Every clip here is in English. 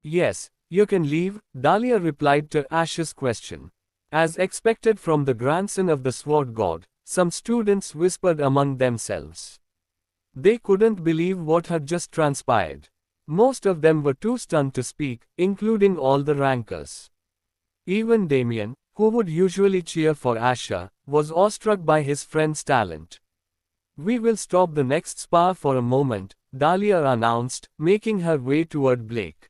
Yes, you can leave, Dahlia replied to Ash's question. As expected from the grandson of the sword god, some students whispered among themselves. They couldn't believe what had just transpired. Most of them were too stunned to speak, including all the rankers. Even Damien, who would usually cheer for Asher, was awestruck by his friend's talent. We will stop the next spar for a moment, Dahlia announced, making her way toward Blake.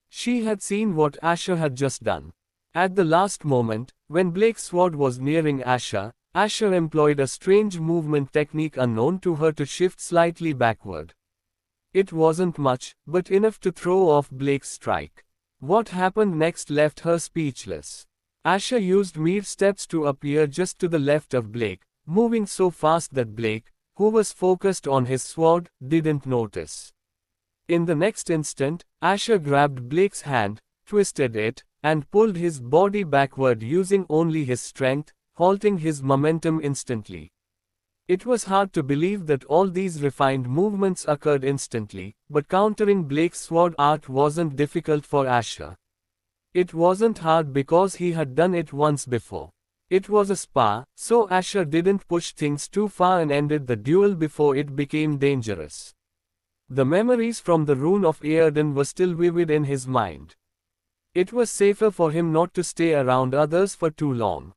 She had seen what Asher had just done. At the last moment, when Blake's sword was nearing Asher employed a strange movement technique unknown to her to shift slightly backward. It wasn't much, but enough to throw off Blake's strike. What happened next left her speechless. Asher used mere steps to appear just to the left of Blake, moving so fast that Blake, who was focused on his sword, didn't notice. In the next instant, Asher grabbed Blake's hand, twisted it, and pulled his body backward using only his strength, halting his momentum instantly. It was hard to believe that all these refined movements occurred instantly, but countering Blake's sword art wasn't difficult for Asher. It wasn't hard because he had done it once before. It was a spar, so Asher didn't push things too far and ended the duel before it became dangerous. The memories from the Rune of Aeirdan were still vivid in his mind. It was safer for him not to stay around others for too long.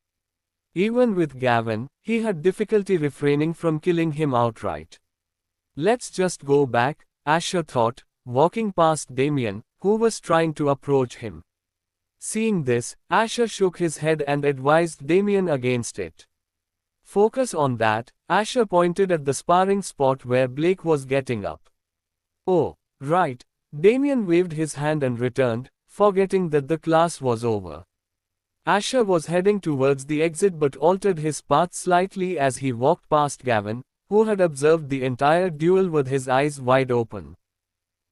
Even with Gavin, he had difficulty refraining from killing him outright. Let's just go back, Asher thought, walking past Damien, who was trying to approach him. Seeing this, Asher shook his head and advised Damien against it. Focus on that, Asher pointed at the sparring spot where Blake was getting up. Oh, right, Damien waved his hand and returned, forgetting that the class was over. Asher was heading towards the exit but altered his path slightly as he walked past Gavin, who had observed the entire duel with his eyes wide open.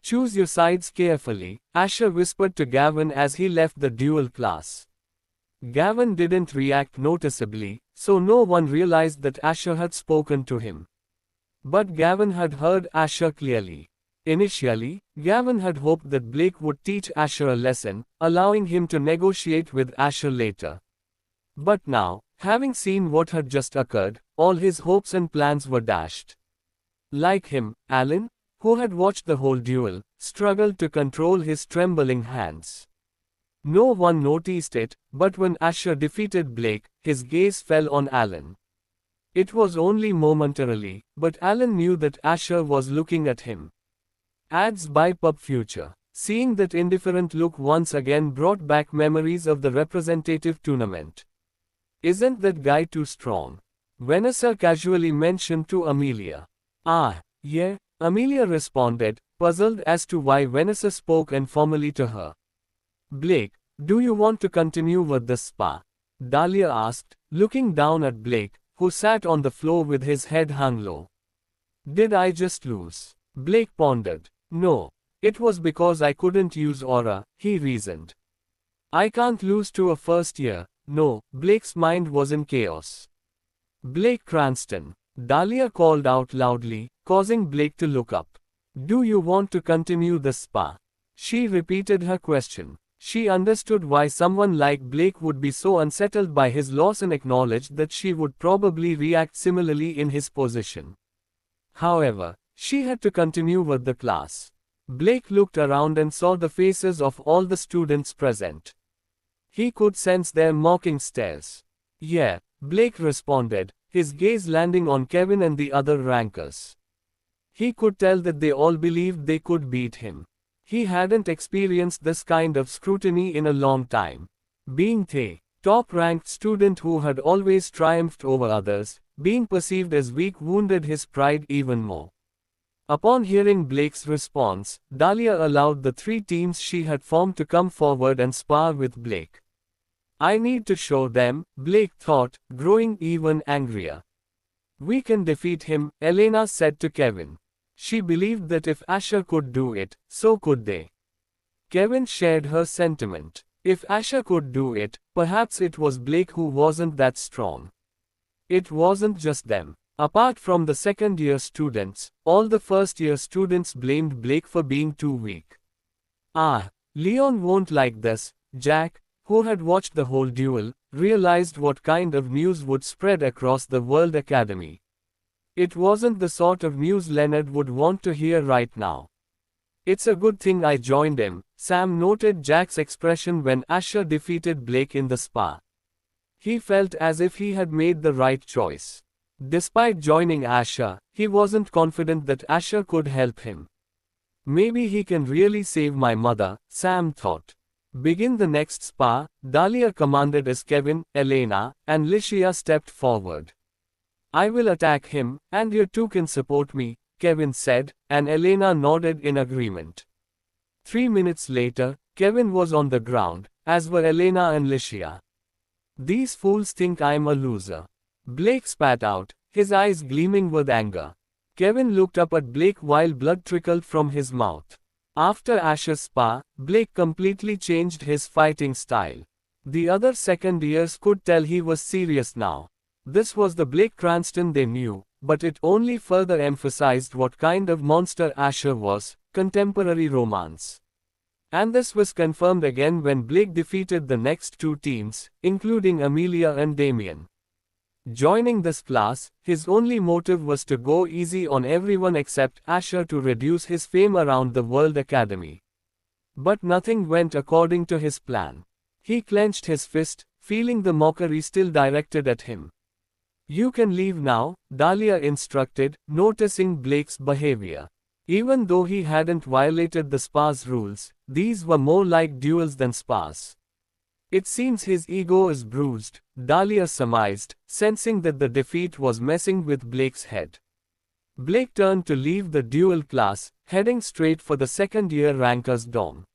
Choose your sides carefully, Asher whispered to Gavin as he left the duel class. Gavin didn't react noticeably, so no one realized that Asher had spoken to him. But Gavin had heard Asher clearly. Initially, Gavin had hoped that Blake would teach Asher a lesson, allowing him to negotiate with Asher later. But now, having seen what had just occurred, all his hopes and plans were dashed. Like him, Alan, who had watched the whole duel, struggled to control his trembling hands. No one noticed it, but when Asher defeated Blake, his gaze fell on Alan. It was only momentarily, but Alan knew that Asher was looking at him. Ads by Pub Future. Seeing that indifferent look once again brought back memories of the representative tournament. Isn't that guy too strong? Vanessa casually mentioned to Amelia. Ah, yeah, Amelia responded, puzzled as to why Vanessa spoke informally to her. Blake, do you want to continue with the spa? Dahlia asked, looking down at Blake, who sat on the floor with his head hung low. Did I just lose? Blake pondered. No. It was because I couldn't use aura, he reasoned. I can't lose to a first year. No, Blake's mind was in chaos. Blake Cranston. Dahlia called out loudly, causing Blake to look up. Do you want to continue the spa? She repeated her question. She understood why someone like Blake would be so unsettled by his loss and acknowledged that she would probably react similarly in his position. However, she had to continue with the class. Blake looked around and saw the faces of all the students present. He could sense their mocking stares. Yeah, Blake responded, his gaze landing on Kevin and the other rankers. He could tell that they all believed they could beat him. He hadn't experienced this kind of scrutiny in a long time. Being the top-ranked student who had always triumphed over others, being perceived as weak wounded his pride even more. Upon hearing Blake's response, Dahlia allowed the three teams she had formed to come forward and spar with Blake. I need to show them, Blake thought, growing even angrier. We can defeat him, Elena said to Kevin. She believed that if Asher could do it, so could they. Kevin shared her sentiment. If Asher could do it, perhaps it was Blake who wasn't that strong. It wasn't just them. Apart from the second-year students, all the first-year students blamed Blake for being too weak. Ah, Leon won't like this. Jack, who had watched the whole duel, realized what kind of news would spread across the World Academy. It wasn't the sort of news Leonard would want to hear right now. It's a good thing I joined him, Sam noted Jack's expression when Asher defeated Blake in the spa. He felt as if he had made the right choice. Despite joining Asher, he wasn't confident that Asher could help him. Maybe he can really save my mother, Sam thought. Begin the next spa, Dahlia commanded as Kevin, Elena, and Licia stepped forward. I will attack him, and you two can support me, Kevin said, and Elena nodded in agreement. 3 minutes later, Kevin was on the ground, as were Elena and Licia. These fools think I'm a loser. Blake spat out, his eyes gleaming with anger. Kevin looked up at Blake while blood trickled from his mouth. After Asher's spa, Blake completely changed his fighting style. The other second years could tell he was serious now. This was the Blake Cranston they knew, but it only further emphasized what kind of monster Asher was, contemporary romance. And this was confirmed again when Blake defeated the next two teams, including Amelia and Damien. Joining this class, his only motive was to go easy on everyone except Asher to reduce his fame around the World Academy. But nothing went according to his plan. He clenched his fist, feeling the mockery still directed at him. You can leave now, Dahlia instructed, noticing Blake's behavior. Even though he hadn't violated the spa's rules, these were more like duels than spas. It seems his ego is bruised, Dahlia surmised, sensing that the defeat was messing with Blake's head. Blake turned to leave the duel class, heading straight for the second-year ranker's dorm.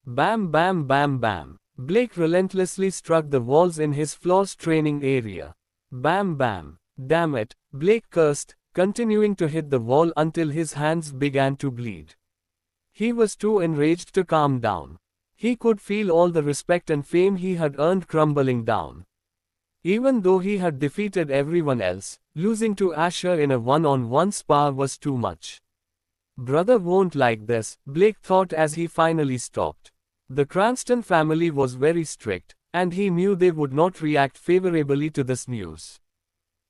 Bam bam bam bam. Blake relentlessly struck the walls in his floor's training area. Bam bam. Damn it, Blake cursed, continuing to hit the wall until his hands began to bleed. He was too enraged to calm down. He could feel all the respect and fame he had earned crumbling down. Even though he had defeated everyone else, losing to Asher in a one-on-one spar was too much. Brother won't like this, Blake thought as he finally stopped. The Cranston family was very strict, and he knew they would not react favorably to this news.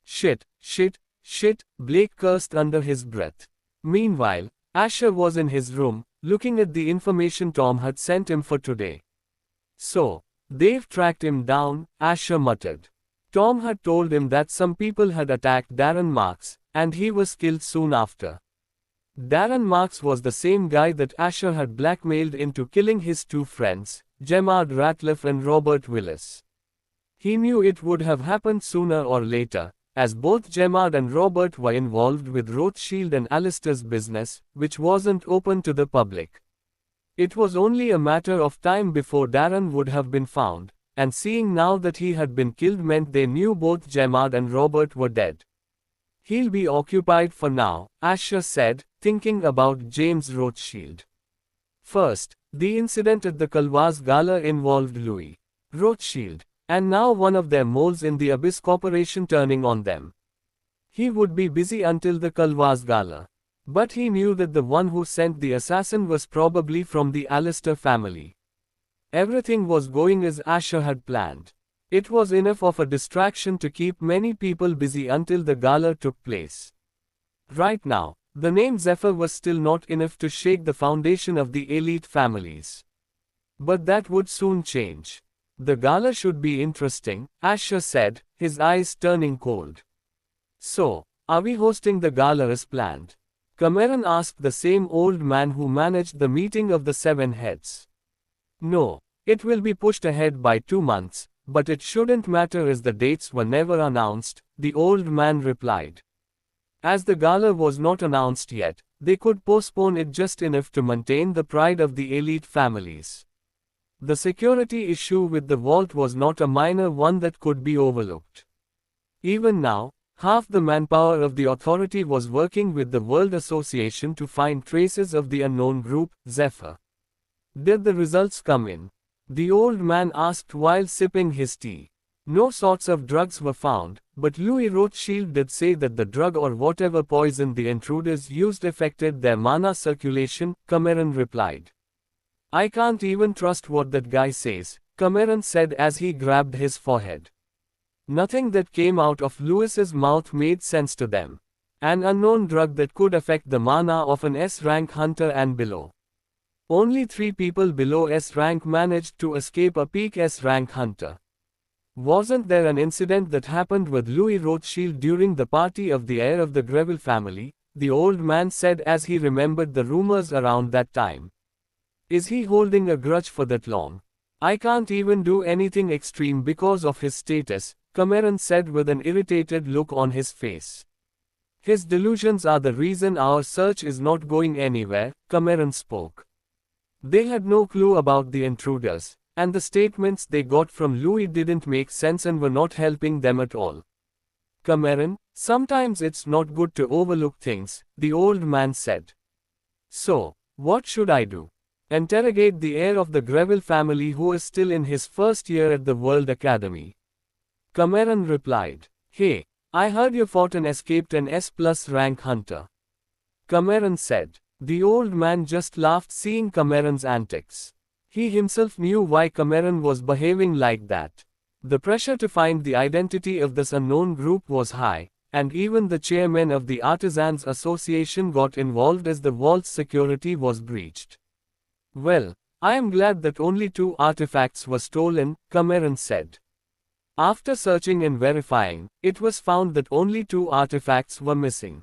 Shit, shit, shit, Blake cursed under his breath. Meanwhile, Asher was in his room, looking at the information Tom had sent him for today. So, they've tracked him down, Asher muttered. Tom had told him that some people had attacked Darren Marks, and he was killed soon after. Darren Marks was the same guy that Asher had blackmailed into killing his two friends, Gemard Ratliff and Robert Willis. He knew it would have happened sooner or later, as both Gemard and Robert were involved with Rothschild and Alistair's business, which wasn't open to the public. It was only a matter of time before Darren would have been found, and seeing now that he had been killed meant they knew both Gemard and Robert were dead. He'll be occupied for now, Asher said, thinking about James Rothschild. First, the incident at the Kalwaz Gala involved Louis Rothschild, and now one of their moles in the Abyss Corporation turning on them. He would be busy until the Kalwaz Gala. But he knew that the one who sent the assassin was probably from the Alistair family. Everything was going as Asher had planned. It was enough of a distraction to keep many people busy until the gala took place. Right now, the name Zephyr was still not enough to shake the foundation of the elite families. But that would soon change. The gala should be interesting, Asher said, his eyes turning cold. So, are we hosting the gala as planned? Cameron asked the same old man who managed the meeting of the 7 heads. No, it will be pushed ahead by 2 months, but it shouldn't matter as the dates were never announced, the old man replied. As the gala was not announced yet, they could postpone it just enough to maintain the pride of the elite families. The security issue with the vault was not a minor one that could be overlooked. Even now, half the manpower of the authority was working with the World Association to find traces of the unknown group, Zephyr. Did the results come in? The old man asked while sipping his tea. No sorts of drugs were found, but Louis Rothschild did say that the drug or whatever poison the intruders used affected their mana circulation, Cameron replied. I can't even trust what that guy says, Cameron said as he grabbed his forehead. Nothing that came out of Lewis's mouth made sense to them. An unknown drug that could affect the mana of an S-rank hunter and below. Only 3 people below S-rank managed to escape a peak S-rank hunter. Wasn't there an incident that happened with Louis Rothschild during the party of the heir of the Greville family? The old man said as he remembered the rumors around that time. Is he holding a grudge for that long? I can't even do anything extreme because of his status, Cameron said with an irritated look on his face. His delusions are the reason our search is not going anywhere, Cameron spoke. They had no clue about the intruders, and the statements they got from Louis didn't make sense and were not helping them at all. Cameron, sometimes it's not good to overlook things, the old man said. So, what should I do? Interrogate the heir of the Greville family who is still in his first year at the World Academy. Cameron replied, Hey, I heard you fought and escaped an S+ rank hunter. Cameron said. The old man just laughed seeing Cameron's antics. He himself knew why Cameron was behaving like that. The pressure to find the identity of this unknown group was high, and even the chairman of the Artisans Association got involved as the vault's security was breached. Well, I am glad that only 2 artifacts were stolen, Cameron said. After searching and verifying, it was found that only 2 artifacts were missing.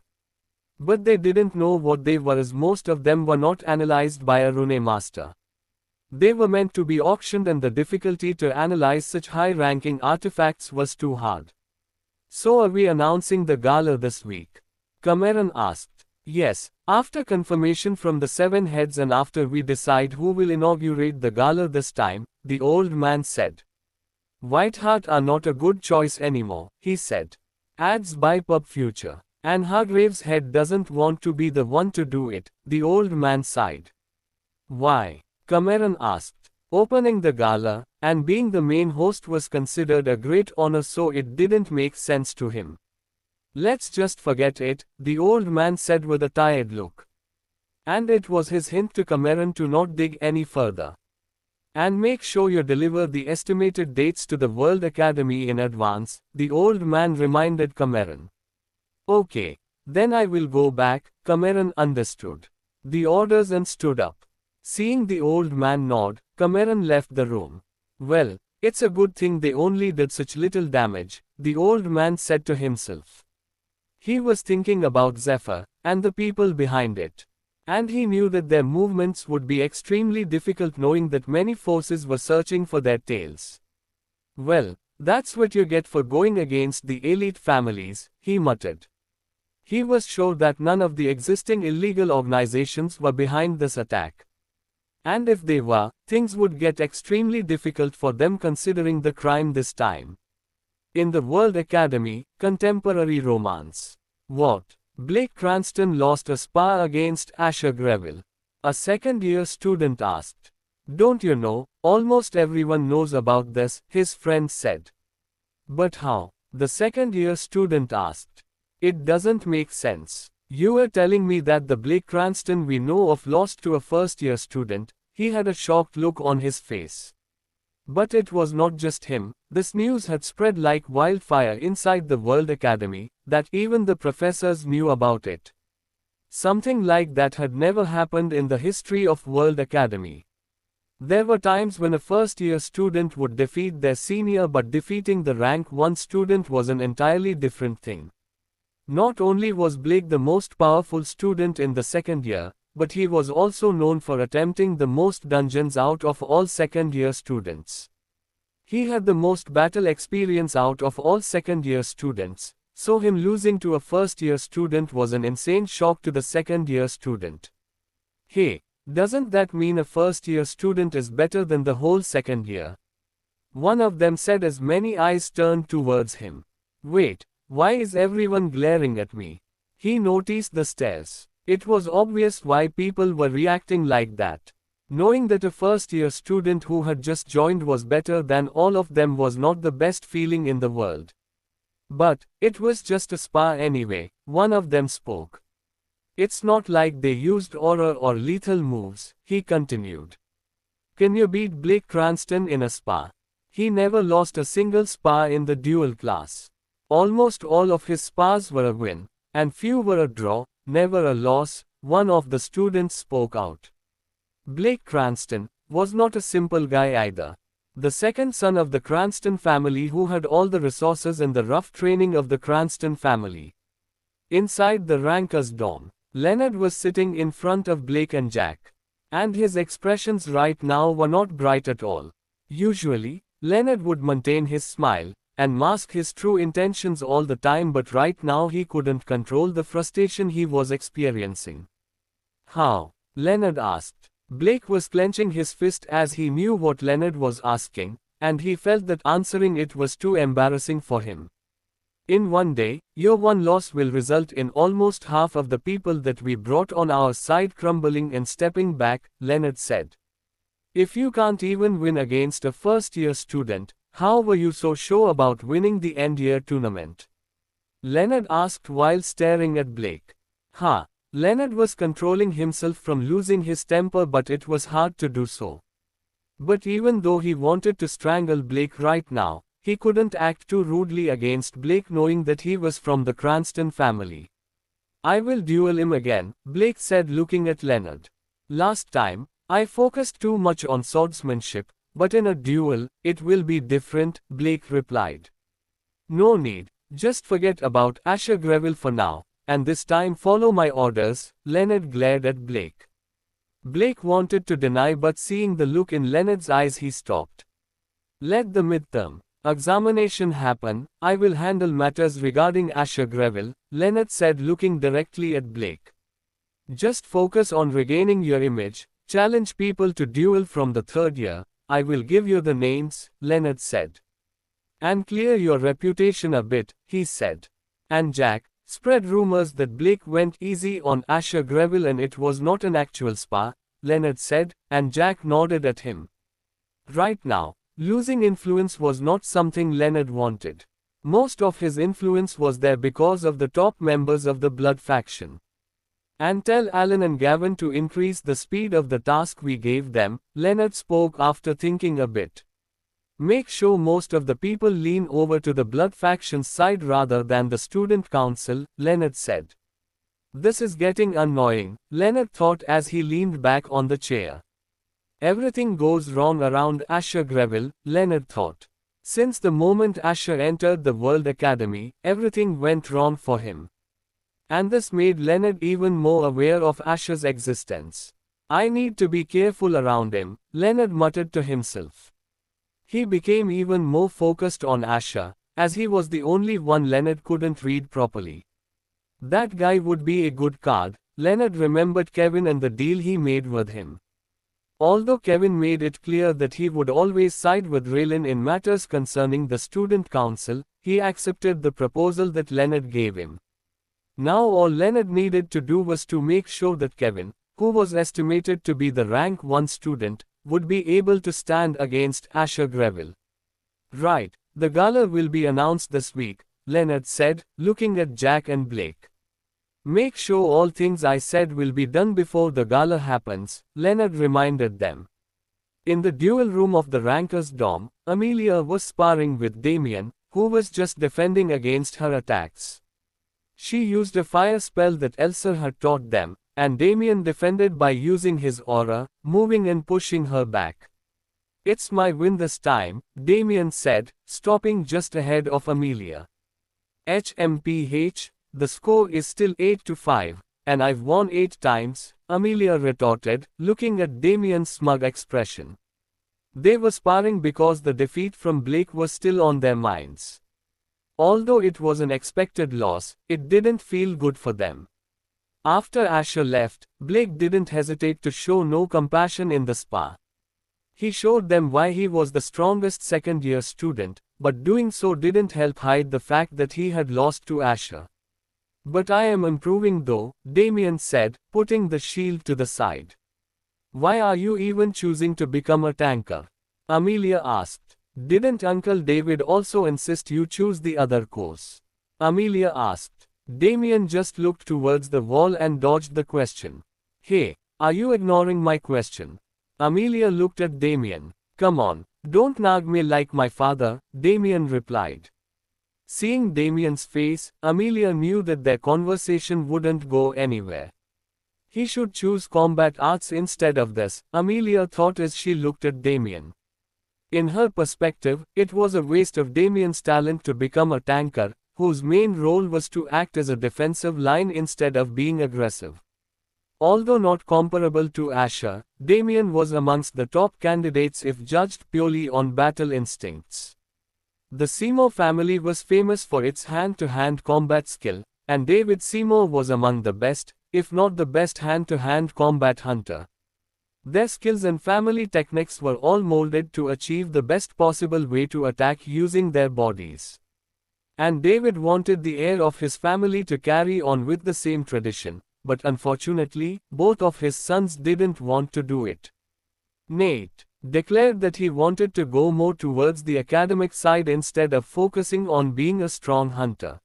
But they didn't know what they were as most of them were not analyzed by a rune master. They were meant to be auctioned and the difficulty to analyze such high-ranking artifacts was too hard. So are we announcing the gala this week? Cameron asked. Yes, after confirmation from the 7 heads and after we decide who will inaugurate the gala this time, the old man said. Whiteheart are not a good choice anymore, he said. Ads by Pub Future. And Hargrave's head doesn't want to be the one to do it, the old man sighed. Why? Cameron asked. Opening the gala, and being the main host was considered a great honor so it didn't make sense to him. Let's just forget it, the old man said with a tired look. And it was his hint to Cameron to not dig any further. And make sure you deliver the estimated dates to the World Academy in advance, the old man reminded Cameron. Okay, then I will go back, Cameron understood. The orders and stood up. Seeing the old man nod, Cameron left the room. Well, it's a good thing they only did such little damage, the old man said to himself. He was thinking about Zephyr, and the people behind it. And he knew that their movements would be extremely difficult knowing that many forces were searching for their tails. Well, that's what you get for going against the elite families, he muttered. He was sure that none of the existing illegal organizations were behind this attack. And if they were, things would get extremely difficult for them considering the crime this time. In the World Academy, contemporary romance. What? Blake Cranston lost a spar against Asher Greville. A second-year student asked. Don't you know, almost everyone knows about this, his friend said. But how? The second-year student asked. It doesn't make sense. You were telling me that the Blake Cranston we know of lost to a first-year student. He had a shocked look on his face. But it was not just him. This news had spread like wildfire inside the World Academy, that even the professors knew about it. Something like that had never happened in the history of World Academy. There were times when a first-year student would defeat their senior, but defeating the rank 1 student was an entirely different thing. Not only was Blake the most powerful student in the second year, but he was also known for attempting the most dungeons out of all second-year students. He had the most battle experience out of all second-year students, so him losing to a first-year student was an insane shock to the second-year student. Hey, doesn't that mean a first-year student is better than the whole second year? One of them said as many eyes turned towards him. Wait. Why is everyone glaring at me? He noticed the stares. It was obvious why people were reacting like that. Knowing that a first-year student who had just joined was better than all of them was not the best feeling in the world. But, it was just a spar anyway, one of them spoke. It's not like they used aura or lethal moves, he continued. Can you beat Blake Cranston in a spar? He never lost a single spar in the duel class. Almost all of his spars were a win, and few were a draw, never a loss, one of the students spoke out. Blake Cranston was not a simple guy either. The second son of the Cranston family who had all the resources and the rough training of the Cranston family. Inside the ranker's dorm, Leonard was sitting in front of Blake and Jack. And his expressions right now were not bright at all. Usually, Leonard would maintain his smile and mask his true intentions all the time, but right now he couldn't control the frustration he was experiencing. How? Leonard asked. Blake was clenching his fist as he knew what Leonard was asking, and he felt that answering it was too embarrassing for him. In one day, your one loss will result in almost half of the people that we brought on our side crumbling and stepping back, Leonard said. If you can't even win against a first-year student, how were you so sure about winning the end-year tournament? Leonard asked while staring at Blake. Leonard was controlling himself from losing his temper, but it was hard to do so. But even though he wanted to strangle Blake right now, he couldn't act too rudely against Blake, knowing that he was from the Cranston family. I will duel him again, Blake said, looking at Leonard. Last time, I focused too much on swordsmanship, but in a duel, it will be different, Blake replied. No need, just forget about Asher Greville for now, and this time follow my orders, Leonard glared at Blake. Blake wanted to deny, but seeing the look in Leonard's eyes he stopped. Let the midterm examination happen, I will handle matters regarding Asher Greville, Leonard said, looking directly at Blake. Just focus on regaining your image, challenge people to duel from the third year, I will give you the names, Leonard said. And clear your reputation a bit, he said. And Jack, spread rumors that Blake went easy on Asher Greville and it was not an actual spar, Leonard said, and Jack nodded at him. Right now, losing influence was not something Leonard wanted. Most of his influence was there because of the top members of the Blood faction. And tell Alan and Gavin to increase the speed of the task we gave them, Leonard spoke after thinking a bit. Make sure most of the people lean over to the Blood faction's side rather than the student council, Leonard said. This is getting annoying, Leonard thought as he leaned back on the chair. Everything goes wrong around Asher Greville, Leonard thought. Since the moment Asher entered the World Academy, everything went wrong for him. And this made Leonard even more aware of Asher's existence. I need to be careful around him, Leonard muttered to himself. He became even more focused on Asher, as he was the only one Leonard couldn't read properly. That guy would be a good card, Leonard remembered Kevin and the deal he made with him. Although Kevin made it clear that he would always side with Raylan in matters concerning the student council, he accepted the proposal that Leonard gave him. Now all Leonard needed to do was to make sure that Kevin, who was estimated to be the rank 1 student, would be able to stand against Asher Greville. Right, the gala will be announced this week, Leonard said, looking at Jack and Blake. Make sure all things I said will be done before the gala happens, Leonard reminded them. In the duel room of the ranker's dorm, Amelia was sparring with Damien, who was just defending against her attacks. She used a fire spell that Elsa had taught them, and Damien defended by using his aura, moving and pushing her back. It's my win this time, Damien said, stopping just ahead of Amelia. HMPH, the score is still 8-5, and I've won 8 times, Amelia retorted, looking at Damien's smug expression. They were sparring because the defeat from Blake was still on their minds. Although it was an expected loss, it didn't feel good for them. After Asher left, Blake didn't hesitate to show no compassion in the spar. He showed them why he was the strongest second-year student, but doing so didn't help hide the fact that he had lost to Asher. But I am improving though, Damien said, putting the shield to the side. Why are you even choosing to become a tanker? Amelia asked. Didn't Uncle David also insist you choose the other course? Amelia asked. Damien just looked towards the wall and dodged the question. Hey, are you ignoring my question? Amelia looked at Damien. Come on, don't nag me like my father, Damien replied. Seeing Damien's face, Amelia knew that their conversation wouldn't go anywhere. He should choose combat arts instead of this, Amelia thought as she looked at Damien. In her perspective, it was a waste of Damien's talent to become a tanker, whose main role was to act as a defensive line instead of being aggressive. Although not comparable to Asher, Damien was amongst the top candidates if judged purely on battle instincts. The Seymour family was famous for its hand-to-hand combat skill, and David Seymour was among the best, if not the best hand-to-hand combat hunter. Their skills and family techniques were all molded to achieve the best possible way to attack using their bodies. And David wanted the heir of his family to carry on with the same tradition, but unfortunately, both of his sons didn't want to do it. Nate declared that he wanted to go more towards the academic side instead of focusing on being a strong hunter.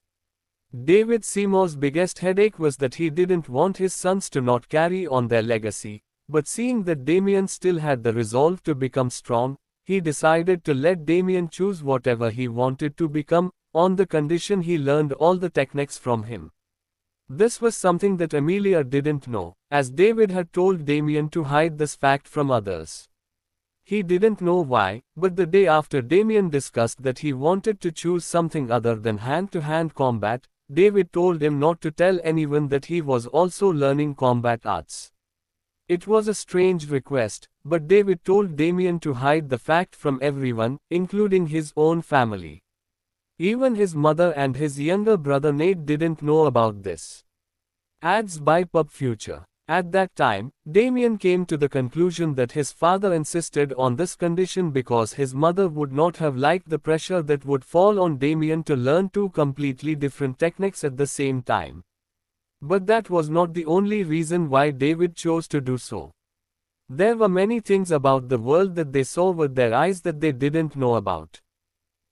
David Seymour's biggest headache was that he didn't want his sons to not carry on their legacy, but seeing that Damien still had the resolve to become strong, he decided to let Damien choose whatever he wanted to become, on the condition he learned all the techniques from him. This was something that Amelia didn't know, as David had told Damien to hide this fact from others. He didn't know why, but the day after Damien discussed that he wanted to choose something other than hand-to-hand combat, David told him not to tell anyone that he was also learning combat arts. It was a strange request, but David told Damien to hide the fact from everyone, including his own family. Even his mother and his younger brother Nate didn't know about this. Ads by Pub Future. At that time, Damien came to the conclusion that his father insisted on this condition because his mother would not have liked the pressure that would fall on Damien to learn two completely different techniques at the same time. But that was not the only reason why David chose to do so. There were many things about the world that they saw with their eyes that they didn't know about.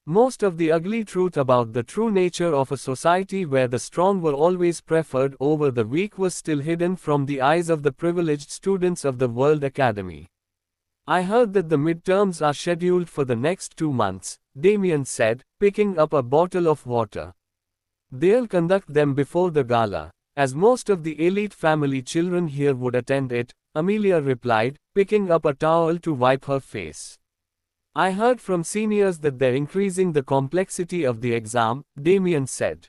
Most of the ugly truth about the true nature of a society where the strong were always preferred over the weak was still hidden from the eyes of the privileged students of the World Academy. I heard that the midterms are scheduled for the next 2 months, Damien said, picking up a bottle of water. They'll conduct them before the gala, as most of the elite family children here would attend it, Amelia replied, picking up a towel to wipe her face. I heard from seniors that they're increasing the complexity of the exam, Damien said.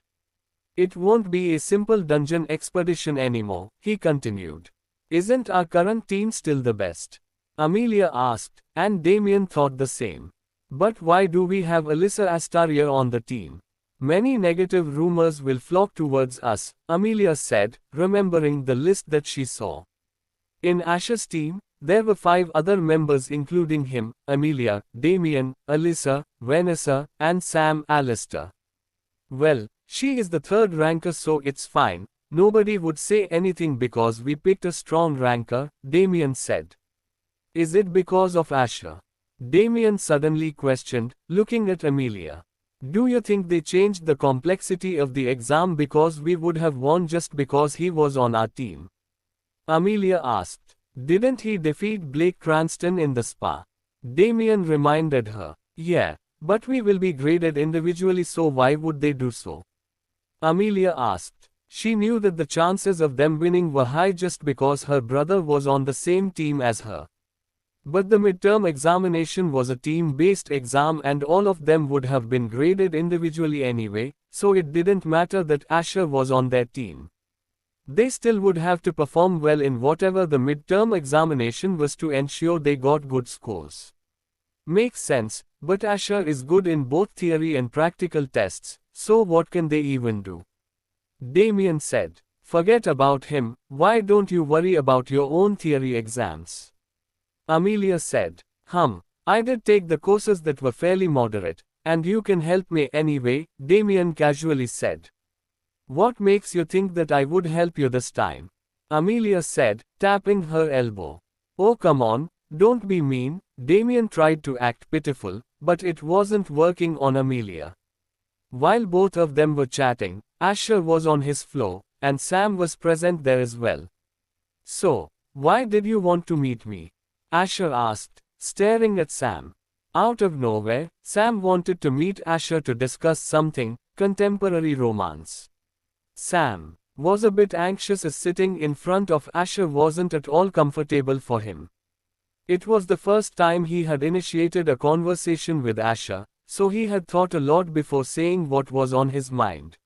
It won't be a simple dungeon expedition anymore, he continued. Isn't our current team still the best? Amelia asked, and Damien thought the same. But why do we have Alyssa Astaria on the team? Many negative rumors will flock towards us, Amelia said, remembering the list that she saw. In Asher's team, there were 5 other members including him, Amelia, Damien, Alyssa, Vanessa, and Sam Alistair. Well, she is the 3rd ranker so it's fine, nobody would say anything because we picked a strong ranker, Damien said. Is it because of Asher? Damien suddenly questioned, looking at Amelia. Do you think they changed the complexity of the exam because we would have won just because he was on our team? Amelia asked. Didn't he defeat Blake Cranston in the spa? Damien reminded her. Yeah, but we will be graded individually so why would they do so? Amelia asked. She knew that the chances of them winning were high just because her brother was on the same team as her. But the midterm examination was a team-based exam and all of them would have been graded individually anyway, so it didn't matter that Asher was on their team. They still would have to perform well in whatever the midterm examination was to ensure they got good scores. Makes sense, but Asher is good in both theory and practical tests, so what can they even do? Damien said. Forget about him, why don't you worry about your own theory exams? Amelia said. I did take the courses that were fairly moderate, and you can help me anyway, Damien casually said. What makes you think that I would help you this time? Amelia said, tapping her elbow. Oh come on, don't be mean, Damien tried to act pitiful, but it wasn't working on Amelia. While both of them were chatting, Asher was on his floor, and Sam was present there as well. So, why did you want to meet me? Asher asked, staring at Sam. Out of nowhere, Sam wanted to meet Asher to discuss something, contemporary romance. Sam was a bit anxious as sitting in front of Asher wasn't at all comfortable for him. It was the first time he had initiated a conversation with Asher, so he had thought a lot before saying what was on his mind.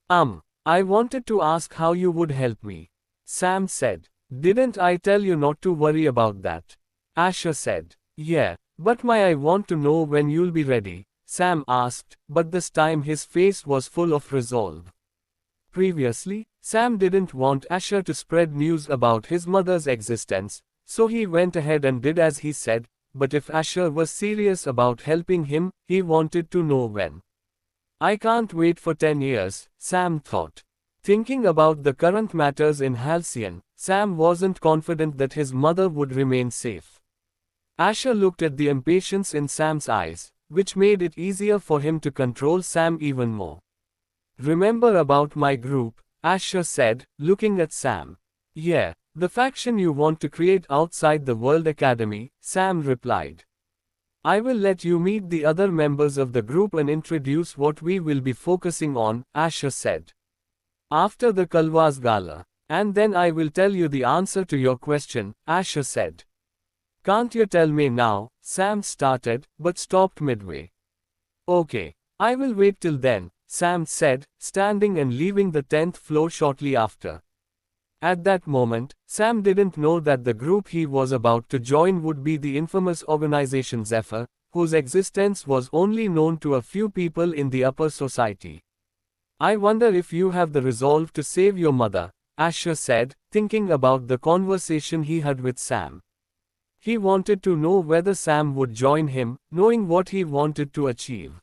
I wanted to ask how you would help me. Sam said. Didn't I tell you not to worry about that? Asher said. Yeah, but I want to know when you'll be ready, Sam asked, but this time his face was full of resolve. Previously, Sam didn't want Asher to spread news about his mother's existence, so he went ahead and did as he said, but if Asher was serious about helping him, he wanted to know when. I can't wait for 10 years, Sam thought. Thinking about the current matters in Halcyon, Sam wasn't confident that his mother would remain safe. Asher looked at the impatience in Sam's eyes, which made it easier for him to control Sam even more. Remember about my group, Asher said, looking at Sam. Yeah, the faction you want to create outside the World Academy, Sam replied. I will let you meet the other members of the group and introduce what we will be focusing on, Asher said. After the Kalwas Gala. And then I will tell you the answer to your question, Asher said. Can't you tell me now? Sam started, but stopped midway. Okay, I will wait till then, Sam said, standing and leaving the 10th floor shortly after. At that moment, Sam didn't know that the group he was about to join would be the infamous organization Zephyr, whose existence was only known to a few people in the upper society. I wonder if you have the resolve to save your mother, Asher said, thinking about the conversation he had with Sam. He wanted to know whether Sam would join him, knowing what he wanted to achieve.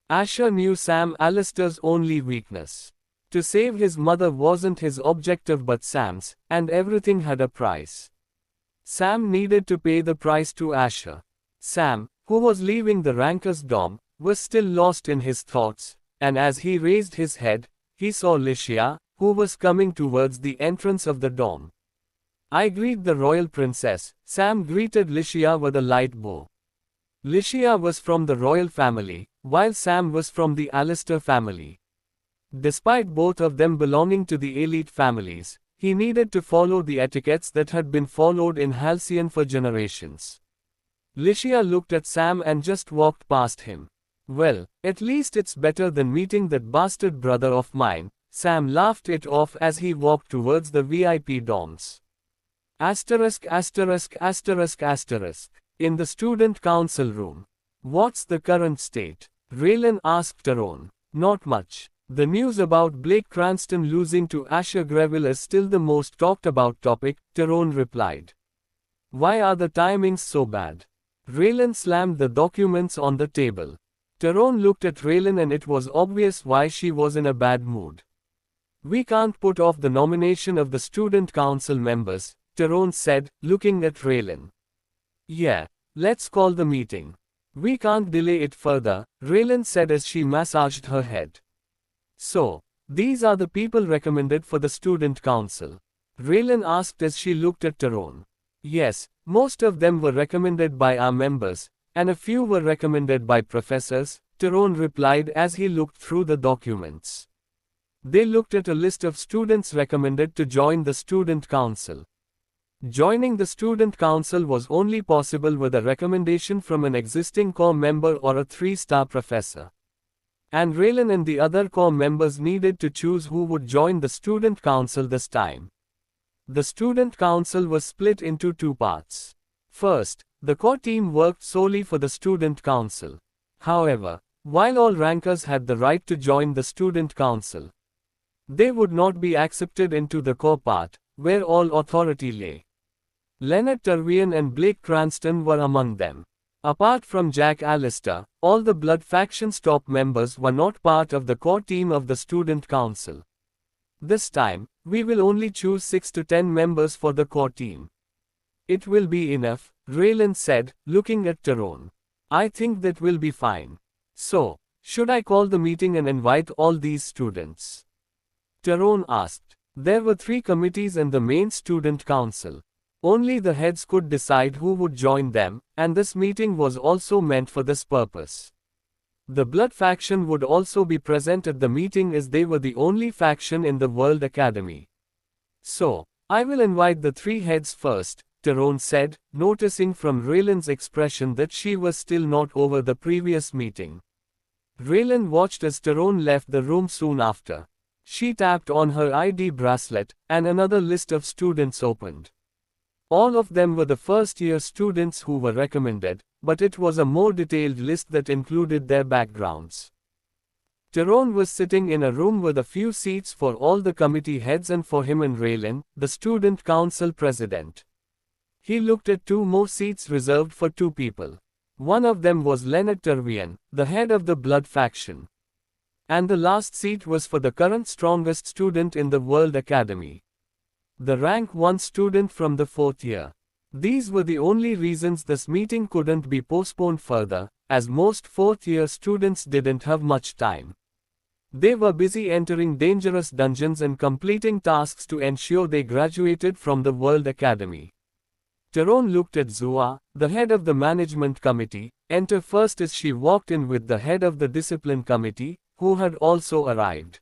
Asher knew Sam Alistair's only weakness. To save his mother wasn't his objective but Sam's, and everything had a price. Sam needed to pay the price to Asher. Sam, who was leaving the Ranker's dorm, was still lost in his thoughts, and as he raised his head, he saw Licia, who was coming towards the entrance of the dorm. I greet the royal princess, Sam greeted Licia with a light bow. Licia was from the royal family, while Sam was from the Alistair family. Despite both of them belonging to the elite families, he needed to follow the etiquettes that had been followed in Halcyon for generations. Licia looked at Sam and just walked past him. Well, at least it's better than meeting that bastard brother of mine, Sam laughed it off as he walked towards the VIP dorms. Asterisk asterisk asterisk asterisk. In the student council room. What's the current state? Raylan asked Tyrone. Not much. The news about Blake Cranston losing to Asher Greville is still the most talked about topic, Tyrone replied. Why are the timings so bad? Raylan slammed the documents on the table. Tyrone looked at Raylan and it was obvious why she was in a bad mood. We can't put off the nomination of the student council members, Tyrone said, looking at Raylan. Yeah, let's call the meeting. We can't delay it further, Raylan said as she massaged her head. So, these are the people recommended for the student council? Raylan asked as she looked at Tyrone. Yes, most of them were recommended by our members, and a few were recommended by professors, Tyrone replied as he looked through the documents. They looked at a list of students recommended to join the student council. Joining the student council was only possible with a recommendation from an existing core member or a 3-star professor. And Raylan and the other core members needed to choose who would join the student council this time. The student council was split into 2 parts. First, the core team worked solely for the student council. However, while all rankers had the right to join the student council, they would not be accepted into the core part, where all authority lay. Leonard Tervian and Blake Cranston were among them. Apart from Jack Alistair, all the Blood faction's top members were not part of the core team of the student council. This time, we will only choose 6 to 10 members for the core team. It will be enough, Raylan said, looking at Tyrone. I think that will be fine. So, should I call the meeting and invite all these students? Tyrone asked. There were 3 committees and the main student council. Only the heads could decide who would join them, and this meeting was also meant for this purpose. The Blood faction would also be present at the meeting as they were the only faction in the World Academy. So, I will invite the three heads first, Tyrone said, noticing from Raylan's expression that she was still not over the previous meeting. Raylan watched as Tyrone left the room soon after. She tapped on her ID bracelet, and another list of students opened. All of them were the first-year students who were recommended, but it was a more detailed list that included their backgrounds. Tyrone was sitting in a room with a few seats for all the committee heads and for him and Raylan, the student council president. He looked at two more seats reserved for two people. One of them was Leonard Tervian, the head of the Blood faction. And the last seat was for the current strongest student in the World Academy. The rank 1 student from the 4th year. These were the only reasons this meeting couldn't be postponed further, as most 4th year students didn't have much time. They were busy entering dangerous dungeons and completing tasks to ensure they graduated from the World Academy. Tyrone looked at Zua, the head of the management committee, enter first as she walked in with the head of the discipline committee, who had also arrived.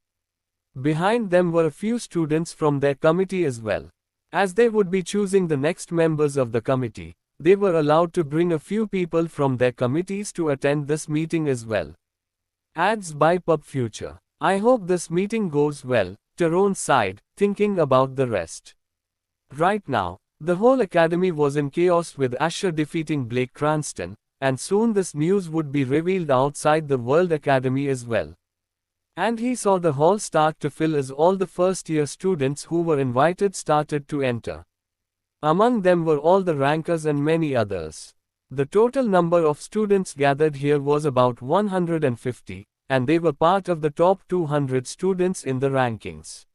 Behind them were a few students from their committee as well. As they would be choosing the next members of the committee, they were allowed to bring a few people from their committees to attend this meeting as well. Ads by Pub Future. I hope this meeting goes well, Tyrone sighed, thinking about the rest. Right now, the whole academy was in chaos with Asher defeating Blake Cranston, and soon this news would be revealed outside the World Academy as well. And he saw the hall start to fill as all the first-year students who were invited started to enter. Among them were all the rankers and many others. The total number of students gathered here was about 150, and they were part of the top 200 students in the rankings.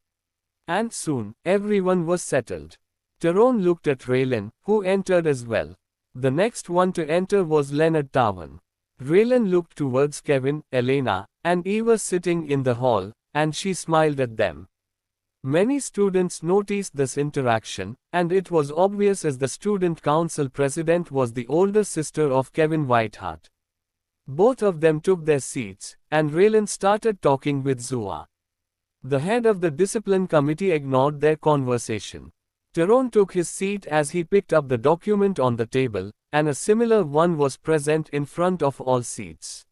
And soon, everyone was settled. Tyrone looked at Raylan, who entered as well. The next one to enter was Leonard Tarwan. Raylan looked towards Kevin, Elena, and Eva sitting in the hall, and she smiled at them. Many students noticed this interaction, and it was obvious as the student council president was the older sister of Kevin Whiteheart. Both of them took their seats, and Raylan started talking with Zua. The head of the discipline committee ignored their conversation. Tyrone took his seat as he picked up the document on the table, and a similar one was present in front of all seats.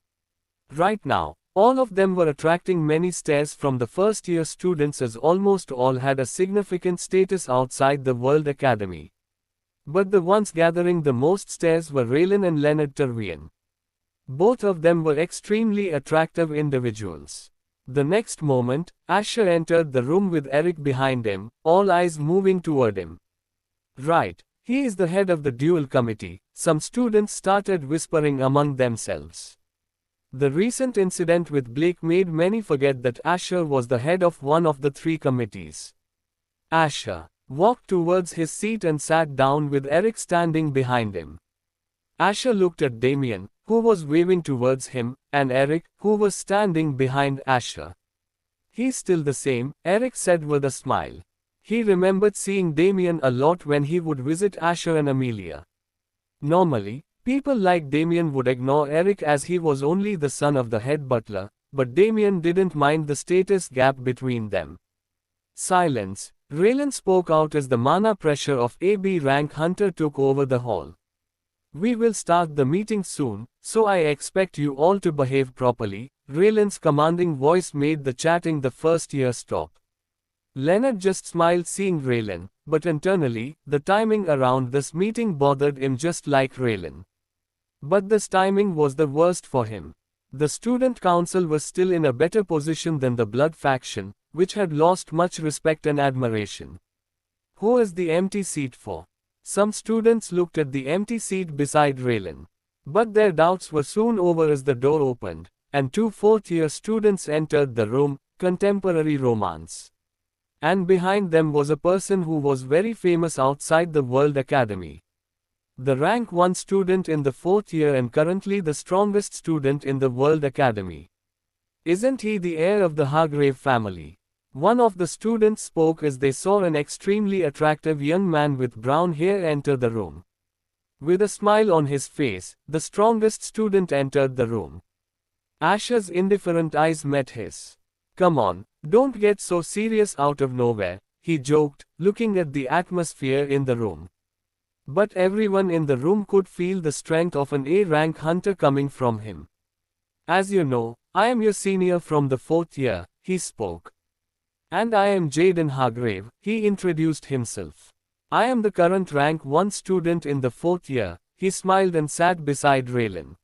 Right now, all of them were attracting many stares from the first-year students as almost all had a significant status outside the World Academy. But the ones gathering the most stares were Raylan and Leonard Tervian. Both of them were extremely attractive individuals. The next moment, Asher entered the room with Eric behind him, all eyes moving toward him. Right, he is the head of the duel committee, some students started whispering among themselves. The recent incident with Blake made many forget that Asher was the head of one of the three committees. Asher walked towards his seat and sat down with Eric standing behind him. Asher looked at Damien, who was waving towards him, and Eric, who was standing behind Asher. He's still the same, Eric said with a smile. He remembered seeing Damien a lot when he would visit Asher and Amelia. Normally, people like Damien would ignore Eric as he was only the son of the head butler, but Damien didn't mind the status gap between them. Silence. Raylan spoke out as the mana pressure of AB rank hunter took over the hall. We will start the meeting soon, so I expect you all to behave properly. Raylan's commanding voice made the chatting the first year stop. Leonard just smiled seeing Raylan, but internally, the timing around this meeting bothered him just like Raylan. But this timing was the worst for him. The student council was still in a better position than the Blood faction, which had lost much respect and admiration. Who is the empty seat for? Some students looked at the empty seat beside Raylan. But their doubts were soon over as the door opened, and two fourth-year students entered the room, contemporary romance. And behind them was a person who was very famous outside the World Academy. The rank 1 student in the 4th year and currently the strongest student in the World Academy. Isn't he the heir of the Hargrave family? One of the students spoke as they saw an extremely attractive young man with brown hair enter the room. With a smile on his face, the strongest student entered the room. Asher's indifferent eyes met his. "Come on, don't get so serious out of nowhere," he joked, looking at the atmosphere in the room. But everyone in the room could feel the strength of an A-rank hunter coming from him. "As you know, I am your senior from the 4th year," he spoke. "And I am Jaden Hargrave," he introduced himself. "I am the current rank 1 student in the 4th year," he smiled and sat beside Raylan.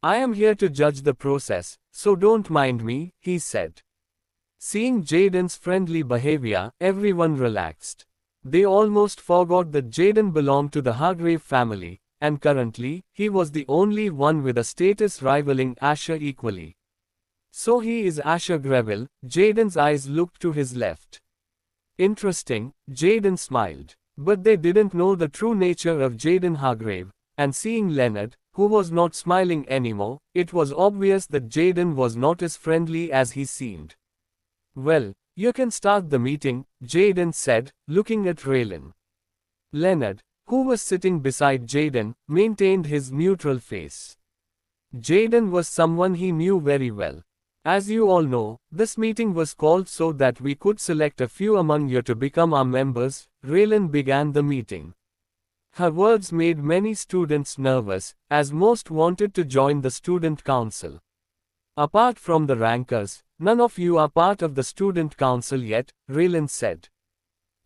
"I am here to judge the process, so don't mind me," he said. Seeing Jaden's friendly behavior, everyone relaxed. They almost forgot that Jaden belonged to the Hargrave family, and currently, he was the only one with a status rivaling Asher equally. "So he is Asher Greville," Jaden's eyes looked to his left. "Interesting," Jaden smiled. But they didn't know the true nature of Jaden Hargrave, and seeing Leonard, who was not smiling anymore, it was obvious that Jaden was not as friendly as he seemed. "Well, you can start the meeting," Jaden said, looking at Raylan. Leonard, who was sitting beside Jaden, maintained his neutral face. Jaden was someone he knew very well. "As you all know, this meeting was called so that we could select a few among you to become our members," Raylan began the meeting. Her words made many students nervous, as most wanted to join the student council. "Apart from the rankers, none of you are part of the student council yet," Raylan said.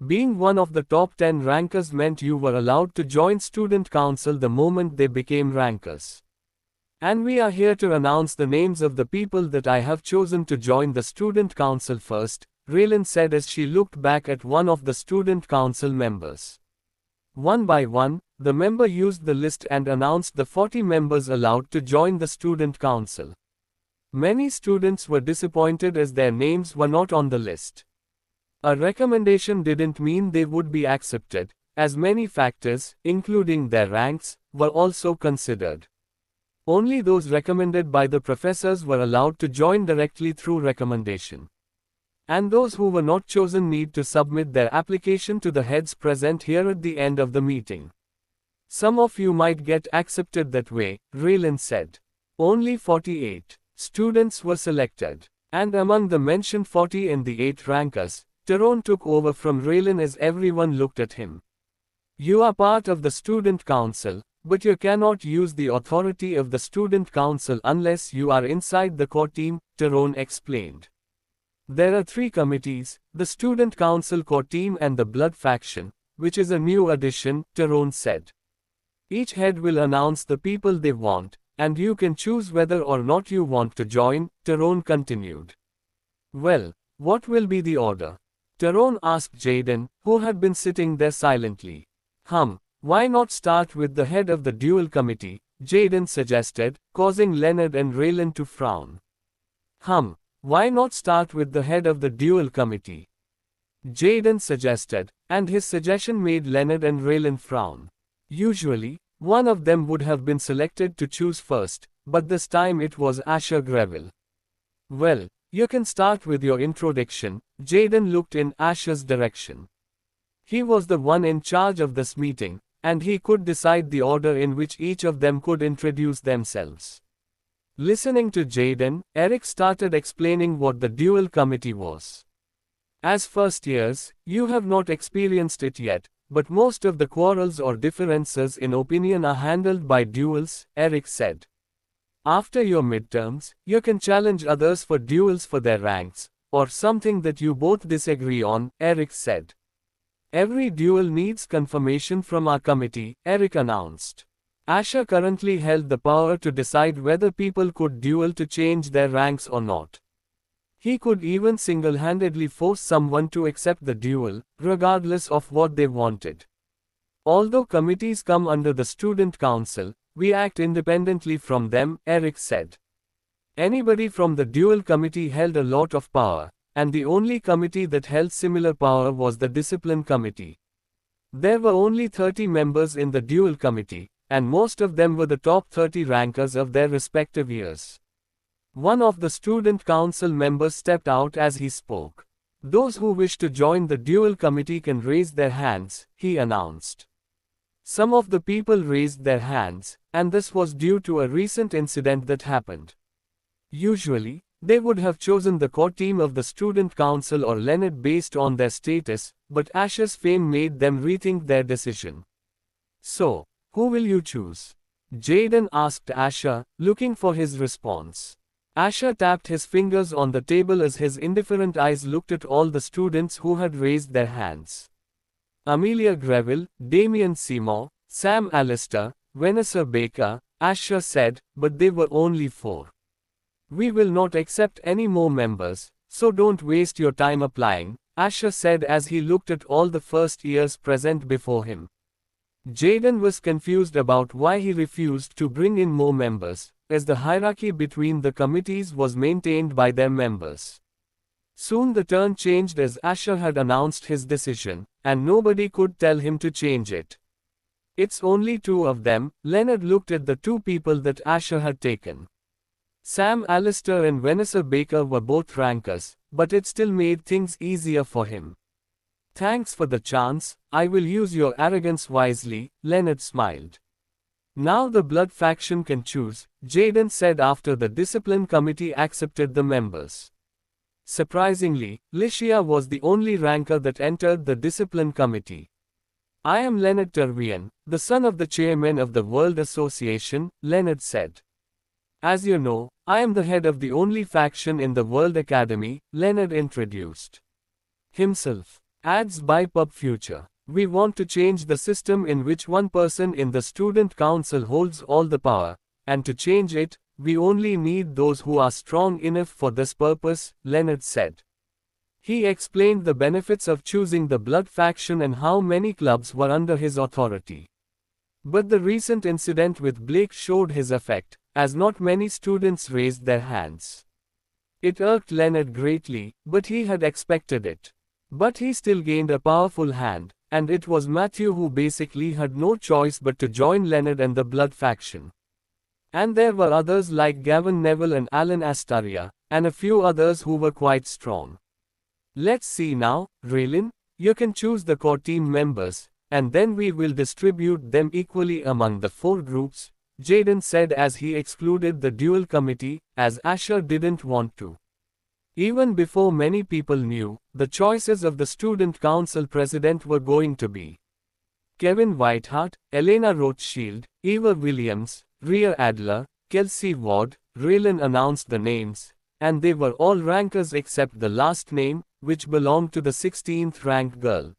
Being one of the top 10 rankers meant you were allowed to join student council the moment they became rankers. "And we are here to announce the names of the people that I have chosen to join the student council first," Raylan said as she looked back at one of the student council members. One by one, the member used the list and announced the 40 members allowed to join the student council. Many students were disappointed as their names were not on the list. A recommendation didn't mean they would be accepted, as many factors, including their ranks, were also considered. Only those recommended by the professors were allowed to join directly through recommendation. And those who were not chosen need to submit their application to the heads present here at the end of the meeting. "Some of you might get accepted that way," Raylan said. Only 48 students were selected. And among the mentioned 40 and the 8 rankers, Tyrone took over from Raylan as everyone looked at him. "You are part of the student council, but you cannot use the authority of the student council unless you are inside the core team," Tyrone explained. "There are 3 committees, the student council core team and the blood faction, which is a new addition," Tyrone said. "Each head will announce the people they want, and you can choose whether or not you want to join," Tyrone continued. "Well, what will be the order?" Tyrone asked Jaden, who had been sitting there silently. Why not start with the head of the dual committee?" Jaden suggested, causing Leonard and Raylan to frown. Why not start with the head of the dual committee?" Jaden suggested, and his suggestion made Leonard and Raylan frown. Usually, one of them would have been selected to choose first, but this time it was Asher Greville. "Well, you can start with your introduction," Jaden looked in Asher's direction. He was the one in charge of this meeting, and he could decide the order in which each of them could introduce themselves. Listening to Jaden, Eric started explaining what the dual committee was. "As first years, you have not experienced it yet, but most of the quarrels or differences in opinion are handled by duels," Eric said. "After your midterms, you can challenge others for duels for their ranks, or something that you both disagree on," Eric said. "Every duel needs confirmation from our committee," Eric announced. Asher currently held the power to decide whether people could duel to change their ranks or not. He could even single-handedly force someone to accept the duel, regardless of what they wanted. "Although committees come under the student council, we act independently from them," Eric said. Anybody from the dual committee held a lot of power, and the only committee that held similar power was the discipline committee. There were only 30 members in the dual committee, and most of them were the top 30 rankers of their respective years. One of the student council members stepped out as he spoke. Those who wish to join the dual committee can raise their hands, he announced. Some of the people raised their hands, and this was due to a recent incident that happened. Usually, they would have chosen the core team of the student council or Leonard based on their status, but Ash's fame made them rethink their decision. So, who will you choose? Jaden asked Asher, looking for his response. Asher tapped his fingers on the table as his indifferent eyes looked at all the students who had raised their hands. Amelia Greville, Damian Seymour, Sam Allister, Vanessa Baker, Asher said, but they were only 4. We will not accept any more members, so don't waste your time applying, Asher said as he looked at all the first years present before him. Jaden was confused about why he refused to bring in more members, as the hierarchy between the committees was maintained by their members. Soon the turn changed as Asher had announced his decision, and nobody could tell him to change it. It's only 2 of them. Leonard looked at the 2 people that Asher had taken. Sam Allister and Vanessa Baker were both rankers, but it still made things easier for him. Thanks for the chance, I will use your arrogance wisely, Leonard smiled. Now the blood faction can choose, Jaden said after the discipline committee accepted the members. Surprisingly, Licia was the only ranker that entered the discipline committee. I am Leonard Tervian, the son of the chairman of the World Association, Leonard said. As you know, I am the head of the only faction in the World Academy, Leonard introduced himself. Adds by Pub Future. We want to change the system in which one person in the student council holds all the power, and to change it, we only need those who are strong enough for this purpose, Leonard said. He explained the benefits of choosing the blood faction and how many clubs were under his authority. But the recent incident with Blake showed his effect, as not many students raised their hands. It irked Leonard greatly, but he had expected it. But he still gained a powerful hand, and it was Matthew who basically had no choice but to join Leonard and the blood faction. And there were others like Gavin Neville and Alan Astaria, and a few others who were quite strong. Let's see now, Raylan, you can choose the core team members, and then we will distribute them equally among the 4 groups, Jaden said as he excluded the dual committee, as Asher didn't want to. Even before many people knew, the choices of the student council president were going to be Kevin Whiteheart, Elena Rothschild, Eva Williams, Rhea Adler, Kelsey Ward. Raylan announced the names, and they were all rankers except the last name, which belonged to the 16th ranked girl.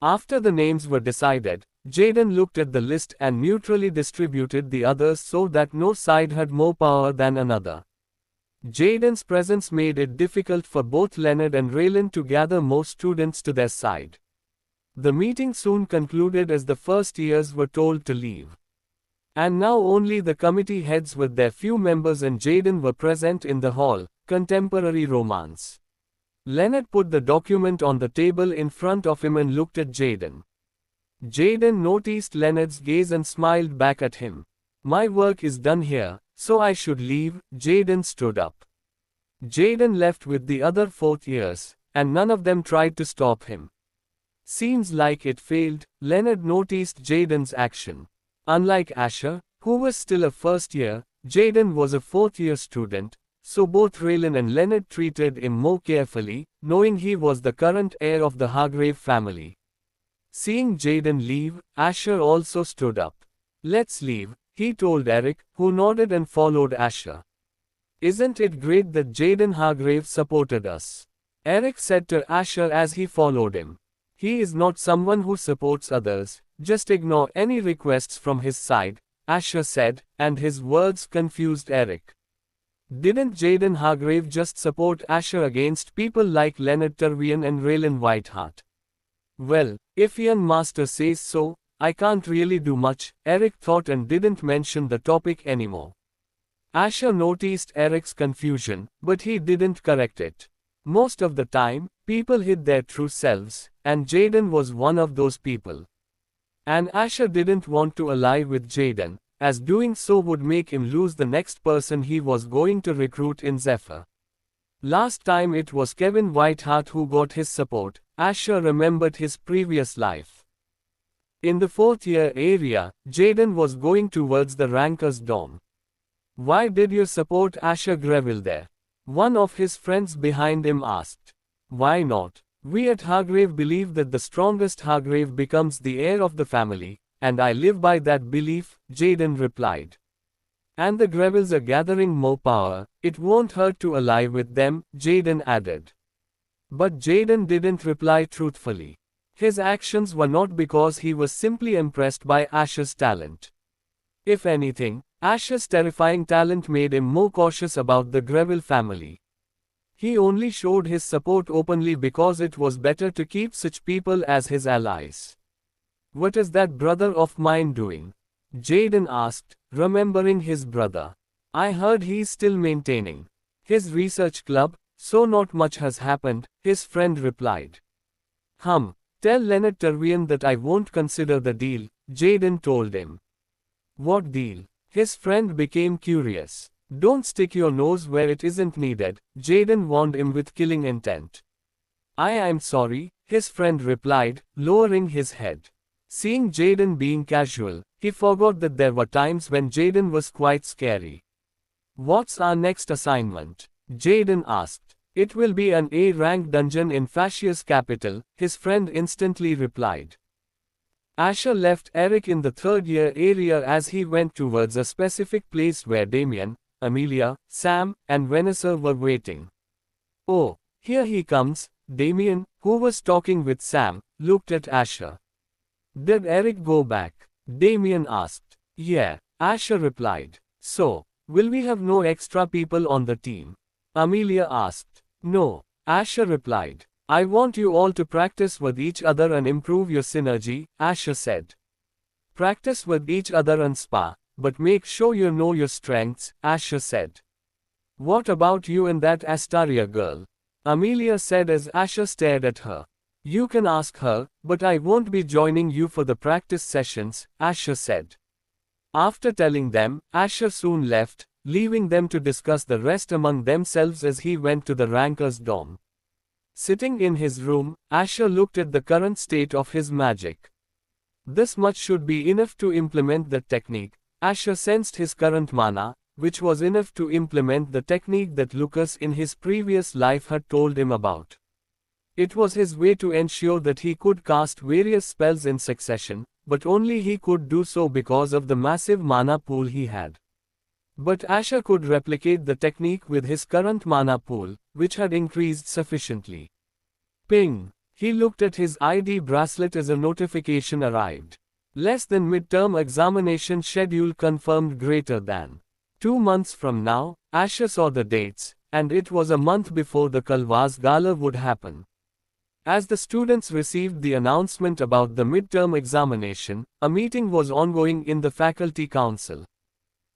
After the names were decided, Jaden looked at the list and neutrally distributed the others so that no side had more power than another. Jaden's presence made it difficult for both Leonard and Raylan to gather more students to their side. The meeting soon concluded as the first years were told to leave. And now only the committee heads with their few members and Jaden were present in the hall. Contemporary romance. Leonard put the document on the table in front of him and looked at Jaden. Jaden noticed Leonard's gaze and smiled back at him. My work is done here, so I should leave. Jaden stood up. Jaden left with the other 4th years, and none of them tried to stop him. Seems like it failed, Leonard noticed Jaden's action. Unlike Asher, who was still a first year, Jaden was a 4th year student, so both Raylan and Leonard treated him more carefully, knowing he was the current heir of the Hargrave family. Seeing Jaden leave, Asher also stood up. Let's leave, he told Eric, who nodded and followed Asher. Isn't it great that Jaden Hargrave supported us? Eric said to Asher as he followed him. He is not someone who supports others, just ignore any requests from his side, Asher said, and his words confused Eric. Didn't Jaden Hargrave just support Asher against people like Leonard Tervian and Raylan Whiteheart? Well, if Ian Master says so, I can't really do much, Eric thought and didn't mention the topic anymore. Asher noticed Eric's confusion, but he didn't correct it. Most of the time, people hid their true selves, and Jaden was one of those people. And Asher didn't want to ally with Jaden, as doing so would make him lose the next person he was going to recruit in Zephyr. Last time it was Kevin Whiteheart who got his support, Asher remembered his previous life. In the fourth year area, Jaden was going towards the ranker's dorm. Why did you support Asher Greville there? One of his friends behind him asked. Why not? We at Hargrave believe that the strongest Hargrave becomes the heir of the family, and I live by that belief, Jaden replied. And the Grevilles are gathering more power, it won't hurt to ally with them, Jaden added. But Jaden didn't reply truthfully. His actions were not because he was simply impressed by Asher's talent. If anything, Asher's terrifying talent made him more cautious about the Greville family. He only showed his support openly because it was better to keep such people as his allies. What is that brother of mine doing? Jaden asked, remembering his brother. I heard he's still maintaining his research club, so not much has happened, his friend replied. Tell Leonard Tervian that I won't consider the deal, Jaden told him. What deal? His friend became curious. Don't stick your nose where it isn't needed, Jaden warned him with killing intent. I'm sorry, his friend replied, lowering his head. Seeing Jaden being casual, he forgot that there were times when Jaden was quite scary. What's our next assignment? Jaden asked. It will be an A-rank dungeon in Fascia's capital, his friend instantly replied. Asher left Eric in the third year area as he went towards a specific place where Damien, Amelia, Sam, and Vanessa were waiting. Oh, here he comes, Damien, who was talking with Sam, looked at Asher. Did Eric go back? Damien asked. Yeah, Asher replied. So, will we have no extra people on the team? Amelia asked. No, Asher replied. I want you all to practice with each other and improve your synergy, Asher said. Practice with each other and spar, but make sure you know your strengths, Asher said. What about you and that Astaria girl? Amelia said as Asher stared at her. You can ask her, but I won't be joining you for the practice sessions, Asher said. After telling them, Asher soon left, leaving them to discuss the rest among themselves as he went to the ranker's dorm. Sitting in his room, Asher looked at the current state of his magic. This much should be enough to implement the technique. Asher sensed his current mana, which was enough to implement the technique that Lucas in his previous life had told him about. It was his way to ensure that he could cast various spells in succession, but only he could do so because of the massive mana pool he had. But Asher could replicate the technique with his current mana pool, which had increased sufficiently. Ping! He looked at his ID bracelet as a notification arrived. Less than midterm examination schedule confirmed greater than 2 months from now. Asher saw the dates, and it was a month before the Kalvaz Gala would happen. As the students received the announcement about the midterm examination, a meeting was ongoing in the faculty council.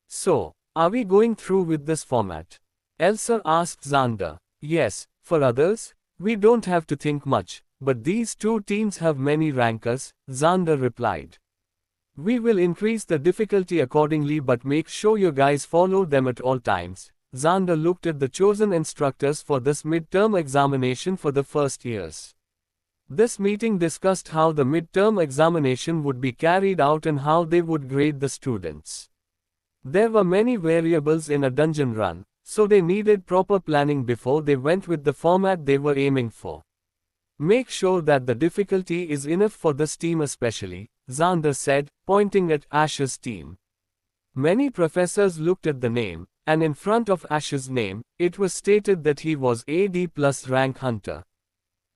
So, are we going through with this format? Elsa asked Xander. Yes, for others, we don't have to think much, but these two teams have many rankers, Xander replied. We will increase the difficulty accordingly but make sure you guys follow them at all times. Xander looked at the chosen instructors for this midterm examination for the first years. This meeting discussed how the midterm examination would be carried out and how they would grade the students. There were many variables in a dungeon run, so they needed proper planning before they went with the format they were aiming for. Make sure that the difficulty is enough for this team especially, Xander said, pointing at Asher's team. Many professors looked at the name, and in front of Asher's name, it was stated that he was AD plus rank hunter.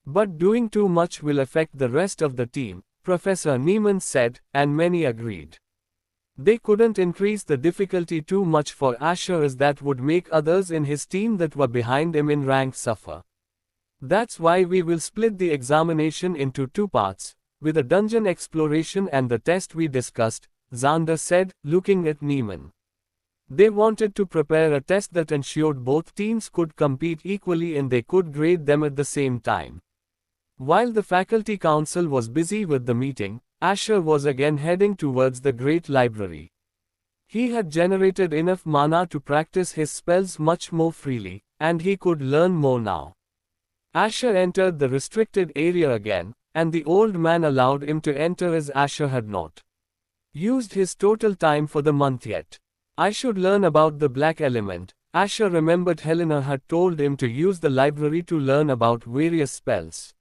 But doing too much will affect the rest of the team, Professor Neiman said, and many agreed. They couldn't increase the difficulty too much for Asher as that would make others in his team that were behind him in rank suffer. That's why we will split the examination into 2 parts, with a dungeon exploration and the test we discussed, Xander said, looking at Neiman. They wanted to prepare a test that ensured both teams could compete equally and they could grade them at the same time. While the faculty council was busy with the meeting, Asher was again heading towards the Great Library. He had generated enough mana to practice his spells much more freely, and he could learn more now. Asher entered the restricted area again, and the old man allowed him to enter as Asher had not used his total time for the month yet. I should learn about the black element. Asher remembered Helena had told him to use the library to learn about various spells.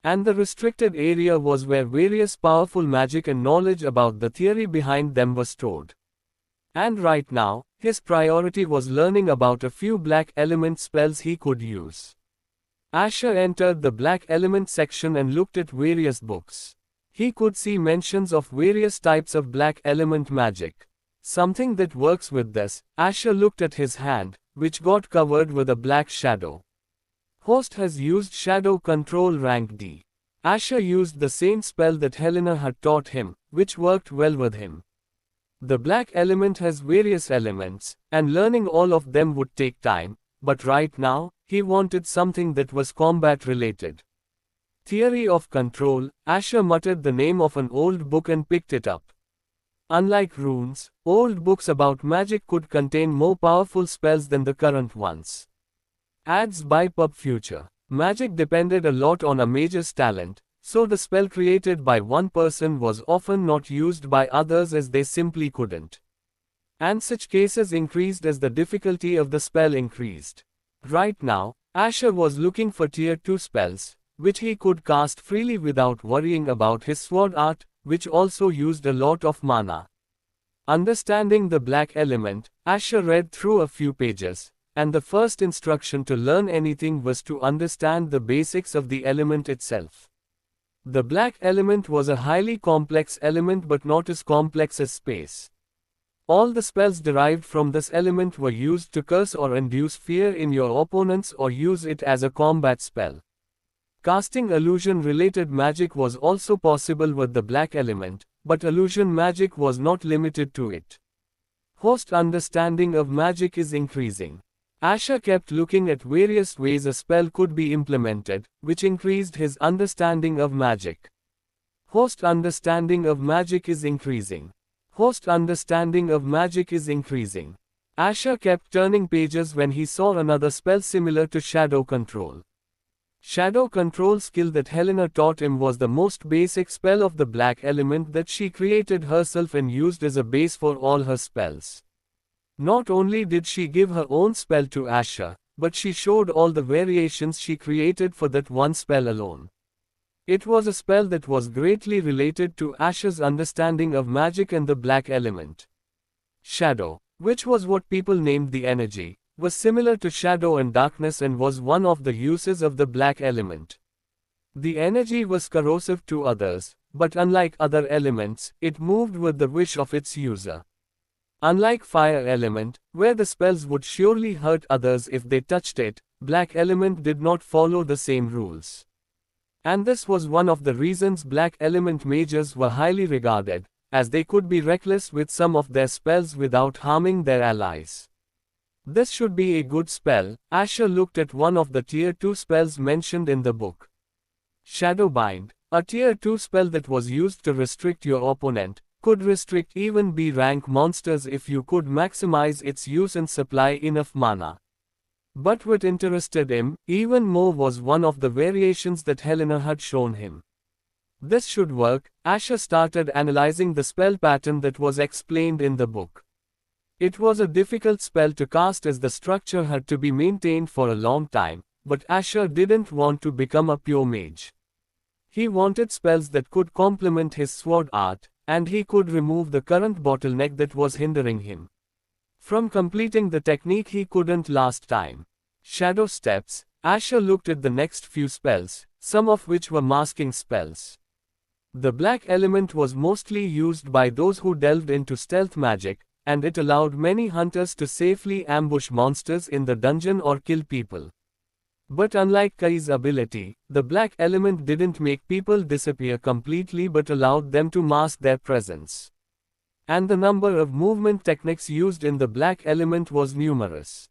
And the restricted area was where various powerful magic and knowledge about the theory behind them were stored. And right now, his priority was learning about a few black element spells he could use. Asher entered the black element section and looked at various books. He could see mentions of various types of black element magic. Something that works with this. Asher looked at his hand, which got covered with a black shadow. Host has used Shadow Control rank D. Asher used the same spell that Helena had taught him, which worked well with him. The black element has various elements, and learning all of them would take time, but right now, he wanted something that was combat related. Theory of Control. Asher muttered the name of an old book and picked it up. Unlike runes, old books about magic could contain more powerful spells than the current ones. Ads by Pub Future. Magic depended a lot on a mage's talent, so the spell created by one person was often not used by others as they simply couldn't. And such cases increased as the difficulty of the spell increased. Right now, Asher was looking for tier 2 spells, which he could cast freely without worrying about his sword art, which also used a lot of mana. Understanding the black element, Asher read through a few pages, and the first instruction to learn anything was to understand the basics of the element itself. The black element was a highly complex element but not as complex as space. All the spells derived from this element were used to curse or induce fear in your opponents or use it as a combat spell. Casting illusion-related magic was also possible with the black element, but illusion magic was not limited to it. Host understanding of magic is increasing. Asher kept looking at various ways a spell could be implemented, which increased his understanding of magic. Host understanding of magic is increasing. Host understanding of magic is increasing. Asher kept turning pages when he saw another spell similar to Shadow Control. Shadow Control skill that Helena taught him was the most basic spell of the black element that she created herself and used as a base for all her spells. Not only did she give her own spell to Asher, but she showed all the variations she created for that one spell alone. It was a spell that was greatly related to Asher's understanding of magic and the black element. Shadow, which was what people named the energy, was similar to shadow and darkness and was one of the uses of the black element. The energy was corrosive to others, but unlike other elements, it moved with the wish of its user. Unlike fire element, where the spells would surely hurt others if they touched it, black element did not follow the same rules. And this was one of the reasons black element mages were highly regarded, as they could be reckless with some of their spells without harming their allies. This should be a good spell. Asher looked at one of the tier 2 spells mentioned in the book. Shadowbind, a tier 2 spell that was used to restrict your opponent, could restrict even B rank monsters if you could maximize its use and supply enough mana. But what interested him even more was one of the variations that Helena had shown him. This should work. Asher started analyzing the spell pattern that was explained in the book. It was a difficult spell to cast as the structure had to be maintained for a long time, but Asher didn't want to become a pure mage. He wanted spells that could complement his sword art, and he could remove the current bottleneck that was hindering him from completing the technique he couldn't last time. Shadow Steps. Asher looked at the next few spells, some of which were masking spells. The black element was mostly used by those who delved into stealth magic, and it allowed many hunters to safely ambush monsters in the dungeon or kill people. But unlike Kai's ability, the black element didn't make people disappear completely but allowed them to mask their presence. And the number of movement techniques used in the black element was numerous.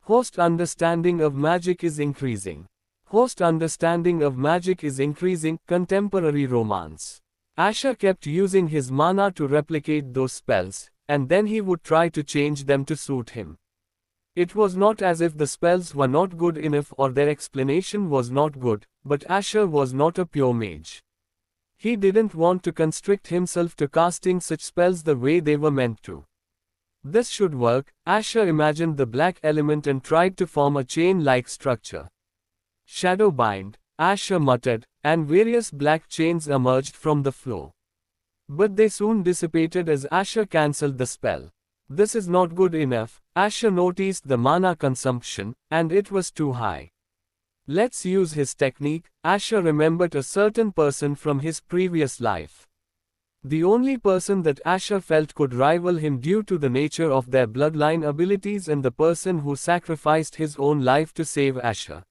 Host understanding of magic is increasing. Host understanding of magic is increasing. Contemporary romance. Asher kept using his mana to replicate those spells, and then he would try to change them to suit him. It was not as if the spells were not good enough or their explanation was not good, but Asher was not a pure mage. He didn't want to constrict himself to casting such spells the way they were meant to. This should work, Asher imagined the black element and tried to form a chain-like structure. Shadow bind, Asher muttered, and various black chains emerged from the floor. But they soon dissipated as Asher cancelled the spell. This is not good enough, Asher noticed the mana consumption, and it was too high. Let's use his technique. Asher remembered a certain person from his previous life. The only person that Asher felt could rival him due to the nature of their bloodline abilities and the person who sacrificed his own life to save Asher.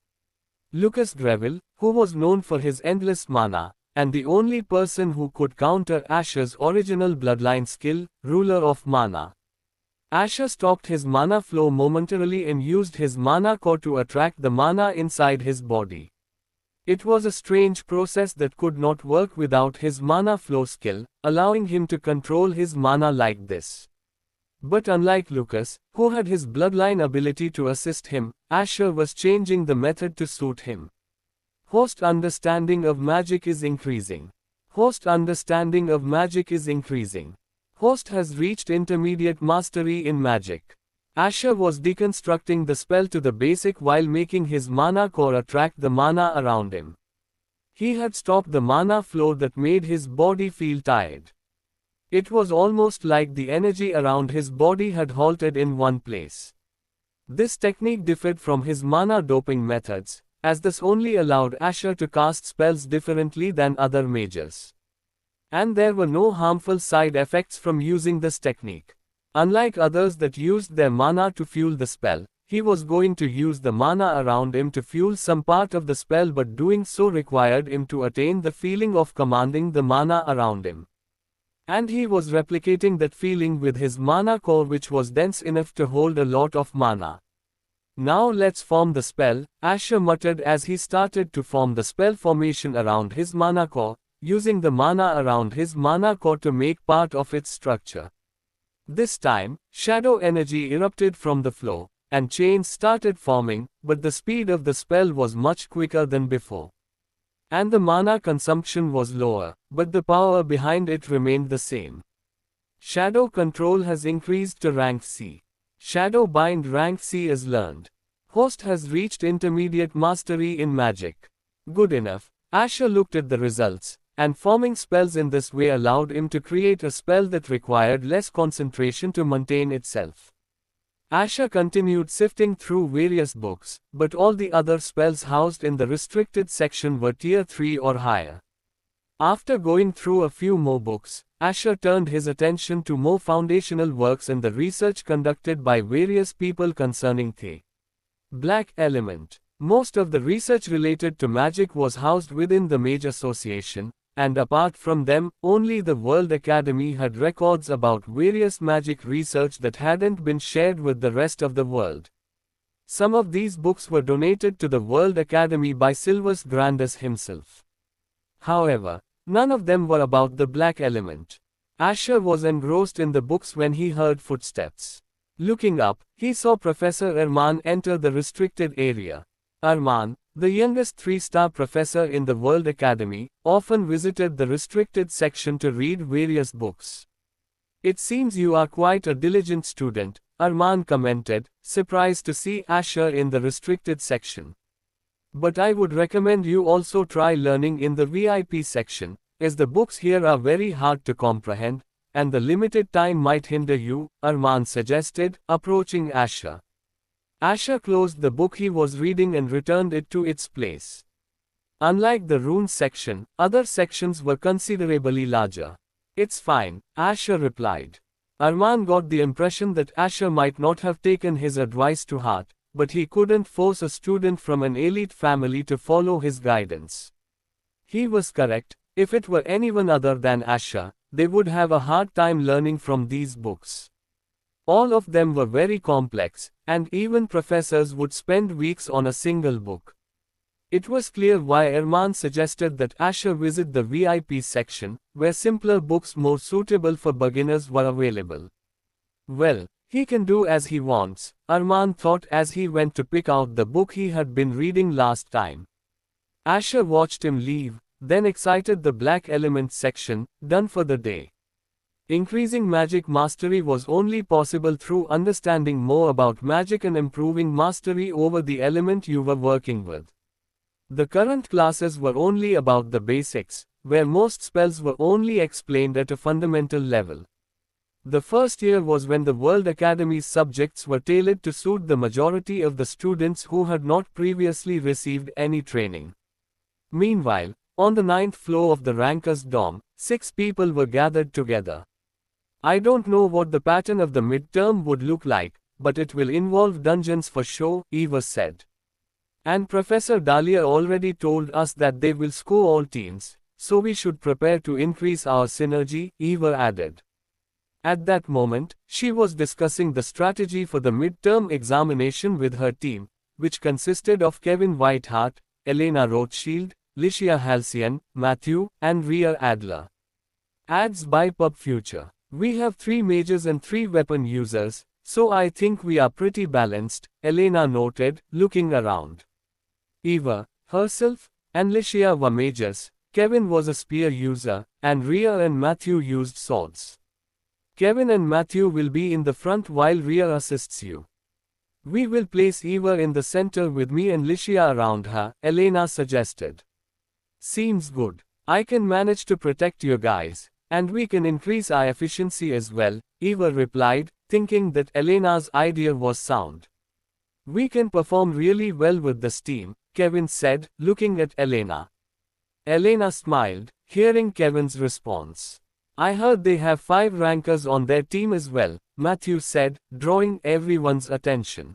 Lucas Greville, who was known for his endless mana, and the only person who could counter Asher's original bloodline skill, ruler of mana. Asher stopped his mana flow momentarily and used his mana core to attract the mana inside his body. It was a strange process that could not work without his mana flow skill, allowing him to control his mana like this. But unlike Lucas, who had his bloodline ability to assist him, Asher was changing the method to suit him. Host understanding of magic is increasing. Host understanding of magic is increasing. Host has reached intermediate mastery in magic. Asher was deconstructing the spell to the basic while making his mana core attract the mana around him. He had stopped the mana flow that made his body feel tired. It was almost like the energy around his body had halted in one place. This technique differed from his mana doping methods, as this only allowed Asher to cast spells differently than other mages. And there were no harmful side effects from using this technique. Unlike others that used their mana to fuel the spell, he was going to use the mana around him to fuel some part of the spell, but doing so required him to attain the feeling of commanding the mana around him. And he was replicating that feeling with his mana core, which was dense enough to hold a lot of mana. Now let's form the spell, Asher muttered as he started to form the spell formation around his mana core, using the mana around his mana core to make part of its structure. This time, shadow energy erupted from the floor, and chains started forming, but the speed of the spell was much quicker than before. And the mana consumption was lower, but the power behind it remained the same. Shadow control has increased to rank C. Shadow bind rank C is learned. Host has reached intermediate mastery in magic. Good enough. Asher looked at the results, and forming spells in this way allowed him to create a spell that required less concentration to maintain itself. Asher continued sifting through various books, but all the other spells housed in the restricted section were tier 3 or higher. After going through a few more books, Asher turned his attention to more foundational works and the research conducted by various people concerning the black element. Most of the research related to magic was housed within the Mage Association, and apart from them, only the World Academy had records about various magic research that hadn't been shared with the rest of the world. Some of these books were donated to the World Academy by Silvus Grandus himself. However, none of them were about the black element. Asher was engrossed in the books when he heard footsteps. Looking up, he saw Professor Arman enter the restricted area. Arman, the youngest 3-star professor in the World Academy, often visited the restricted section to read various books. "It seems you are quite a diligent student," Arman commented, surprised to see Asher in the restricted section. "But I would recommend you also try learning in the VIP section, as the books here are very hard to comprehend, and the limited time might hinder you," Arman suggested, approaching Asher. Asher closed the book he was reading and returned it to its place. Unlike the runes section, other sections were considerably larger. "It's fine," Asher replied. Arman got the impression that Asher might not have taken his advice to heart, but he couldn't force a student from an elite family to follow his guidance. He was correct. If it were anyone other than Asher, they would have a hard time learning from these books. All of them were very complex, and even professors would spend weeks on a single book. It was clear why Arman suggested that Asher visit the VIP section, where simpler books more suitable for beginners were available. Well, He can do as he wants, Arman thought as he went to pick out the book he had been reading last time. Asher watched him leave, then exited the black element section, done for the day. Increasing magic mastery was only possible through understanding more about magic and improving mastery over the element you were working with. The current classes were only about the basics, where most spells were only explained at a fundamental level. The first year was when the World Academy's subjects were tailored to suit the majority of the students who had not previously received any training. Meanwhile, on the 9th floor of the Rankers' dorm, 6 people were gathered together. I don't know what the pattern of the midterm would look like, but it will involve dungeons for sure, Eva said. And Professor Dahlia already told us that they will score all teams, so we should prepare to increase our synergy, Eva added. At that moment, she was discussing the strategy for the midterm examination with her team, which consisted of Kevin Whiteheart, Elena Rothschild, Licia Halcyon, Matthew, and Rhea Adler. Ads by Pub Future. We have 3 mages and 3 weapon users, so I think we are pretty balanced, Elena noted, looking around. Eva, herself, and Licia were mages, Kevin was a spear user, and Rhea and Matthew used swords. Kevin and Matthew will be in the front while Rhea assists you. We will place Eva in the center with me and Licia around her, Elena suggested. Seems good. I can manage to protect you guys, and we can increase our efficiency as well, Eva replied, thinking that Elena's idea was sound. We can perform really well with this team, Kevin said, looking at Elena. Elena smiled, hearing Kevin's response. I heard they have 5 rankers on their team as well, Matthew said, drawing everyone's attention.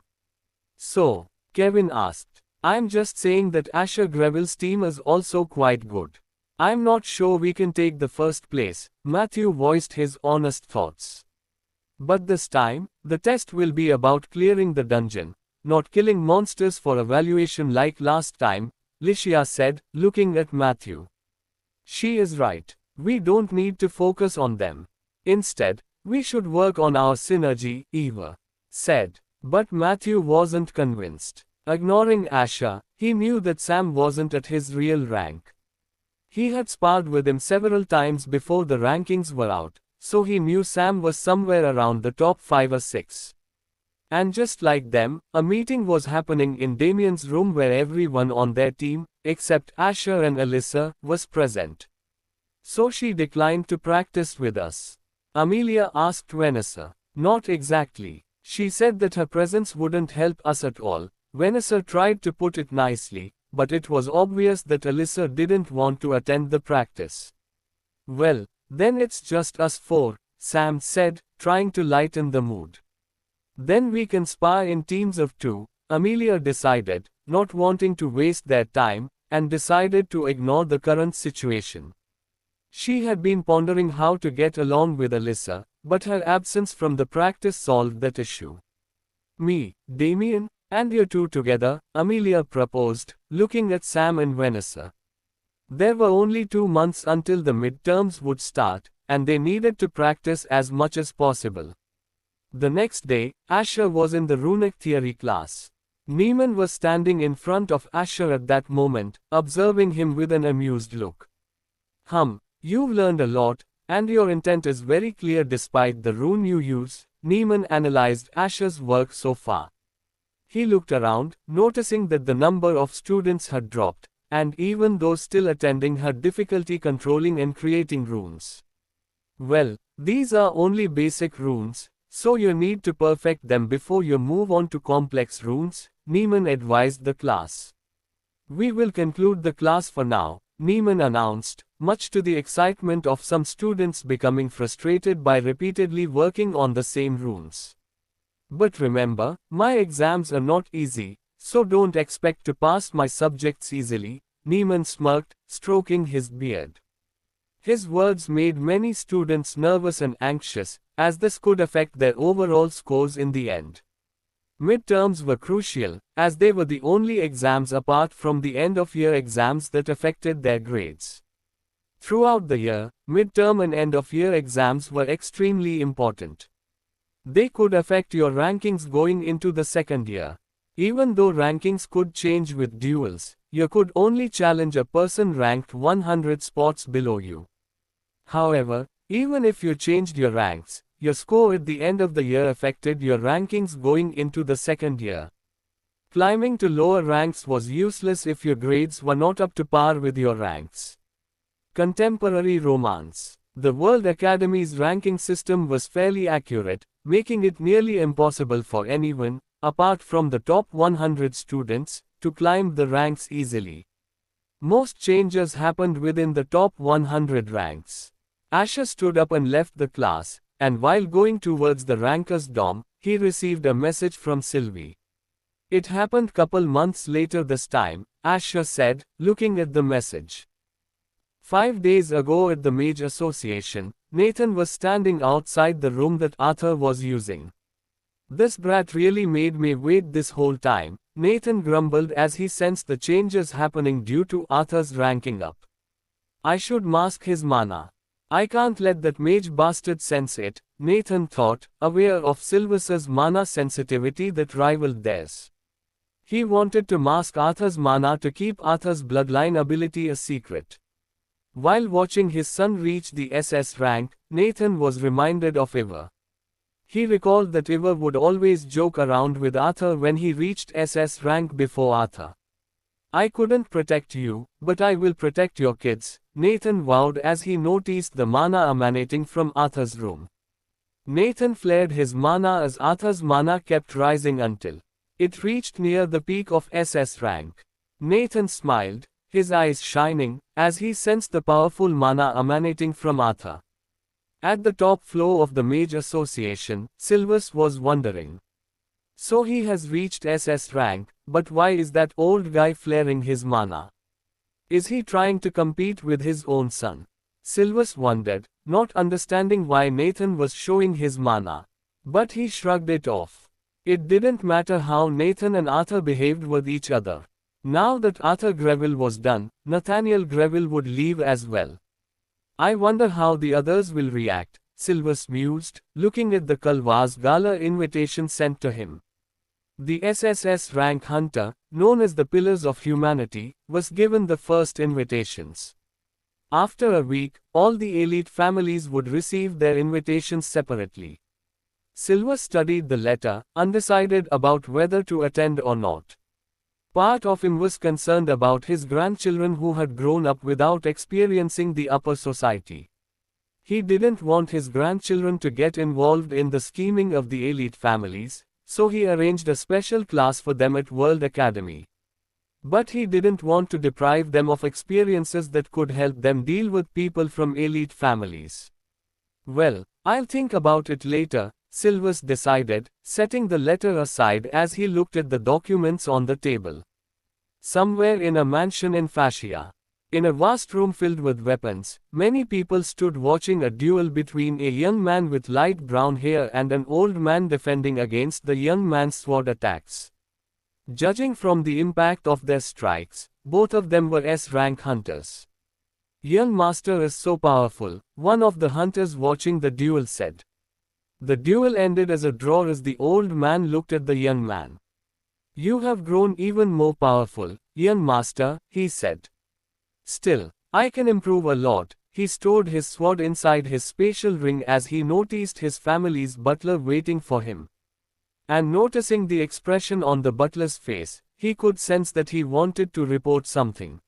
So, Kevin asked. I'm just saying that Asher Greville's team is also quite good. I'm not sure we can take the first place, Matthew voiced his honest thoughts. But this time, the test will be about clearing the dungeon, not killing monsters for evaluation like last time, Licia said, looking at Matthew. She is right. We don't need to focus on them. Instead, we should work on our synergy, Eva said. But Matthew wasn't convinced. Ignoring Asher, he knew that Sam wasn't at his real rank. He had sparred with him several times before the rankings were out, so he knew Sam was somewhere around the top 5 or 6. And just like them, a meeting was happening in Damien's room where everyone on their team, except Asher and Alyssa, was present. So she declined to practice with us. Amelia asked Vanessa. Not exactly. She said that her presence wouldn't help us at all. Vanessa tried to put it nicely, but it was obvious that Alyssa didn't want to attend the practice. Well, then it's just us 4, Sam said, trying to lighten the mood. Then we can spar in teams of 2, Amelia decided, not wanting to waste their time, and decided to ignore the current situation. She had been pondering how to get along with Alyssa, but her absence from the practice solved that issue. Me, Damien, and you 2 together, Amelia proposed, looking at Sam and Vanessa. There were only 2 months until the midterms would start, and they needed to practice as much as possible. The next day, Asher was in the runic theory class. Neiman was standing in front of Asher at that moment, observing him with an amused look. You've learned a lot, and your intent is very clear despite the rune you use, Neiman analyzed Asher's work so far. He looked around, noticing that the number of students had dropped, and even those still attending had difficulty controlling and creating runes. Well, these are only basic runes, so you need to perfect them before you move on to complex runes, Neiman advised the class. We will conclude the class for now, Neiman announced, much to the excitement of some students becoming frustrated by repeatedly working on the same runes. But remember, my exams are not easy, so don't expect to pass my subjects easily, Neiman smirked, stroking his beard. His words made many students nervous and anxious, as this could affect their overall scores in the end. Midterms were crucial, as they were the only exams apart from the end-of-year exams that affected their grades. Throughout the year, midterm and end-of-year exams were extremely important. They could affect your rankings going into the second year. Even though rankings could change with duels, you could only challenge a person ranked 100 spots below you. However, even if you changed your ranks, your score at the end of the year affected your rankings going into the second year. Climbing to lower ranks was useless if your grades were not up to par with your ranks. Contemporary romance. The World Academy's ranking system was fairly accurate, making it nearly impossible for anyone, apart from the top 100 students, to climb the ranks easily. Most changes happened within the top 100 ranks. Asher stood up and left the class, and while going towards the ranker's dorm, he received a message from Sylvie. It happened couple months later this time, Asher said, looking at the message. 5 days ago at the Mage Association, Nathan was standing outside the room that Arthur was using. This brat really made me wait this whole time, Nathan grumbled as he sensed the changes happening due to Arthur's ranking up. I should mask his mana. I can't let that mage bastard sense it, Nathan thought, aware of Sylvis's mana sensitivity that rivaled theirs. He wanted to mask Arthur's mana to keep Arthur's bloodline ability a secret. While watching his son reach the SS rank, Nathan was reminded of Ivor. He recalled that Ivor would always joke around with Arthur when he reached SS rank before Arthur. I couldn't protect you, but I will protect your kids, Nathan vowed as he noticed the mana emanating from Arthur's room. Nathan flared his mana as Arthur's mana kept rising until it reached near the peak of SS rank. Nathan smiled, his eyes shining, as he sensed the powerful mana emanating from Arthur. At the top floor of the Mage Association, Sylvis was wondering. So he has reached SS rank, but why is that old guy flaring his mana? Is he trying to compete with his own son? Sylvis wondered, not understanding why Nathan was showing his mana. But he shrugged it off. It didn't matter how Nathan and Arthur behaved with each other. Now that Arthur Greville was done, Nathaniel Greville would leave as well. I wonder how the others will react, Sylvis mused, looking at the Kalwaz Gala invitation sent to him. The SSS rank hunter, known as the Pillars of Humanity, was given the first invitations. After a week, all the elite families would receive their invitations separately. Sylvis studied the letter, undecided about whether to attend or not. Part of him was concerned about his grandchildren who had grown up without experiencing the upper society. He didn't want his grandchildren to get involved in the scheming of the elite families, so he arranged a special class for them at World Academy. But he didn't want to deprive them of experiences that could help them deal with people from elite families. Well, I'll think about it later, Sylvis decided, setting the letter aside as he looked at the documents on the table. Somewhere in a mansion in Fascia. In a vast room filled with weapons, many people stood watching a duel between a young man with light brown hair and an old man defending against the young man's sword attacks. Judging from the impact of their strikes, both of them were S-rank hunters. Young master is so powerful, one of the hunters watching the duel said. The duel ended as a draw as the old man looked at the young man. You have grown even more powerful, young master, he said. Still, I can improve a lot. He stored his sword inside his spatial ring as he noticed his family's butler waiting for him. And noticing the expression on the butler's face, he could sense that he wanted to report something.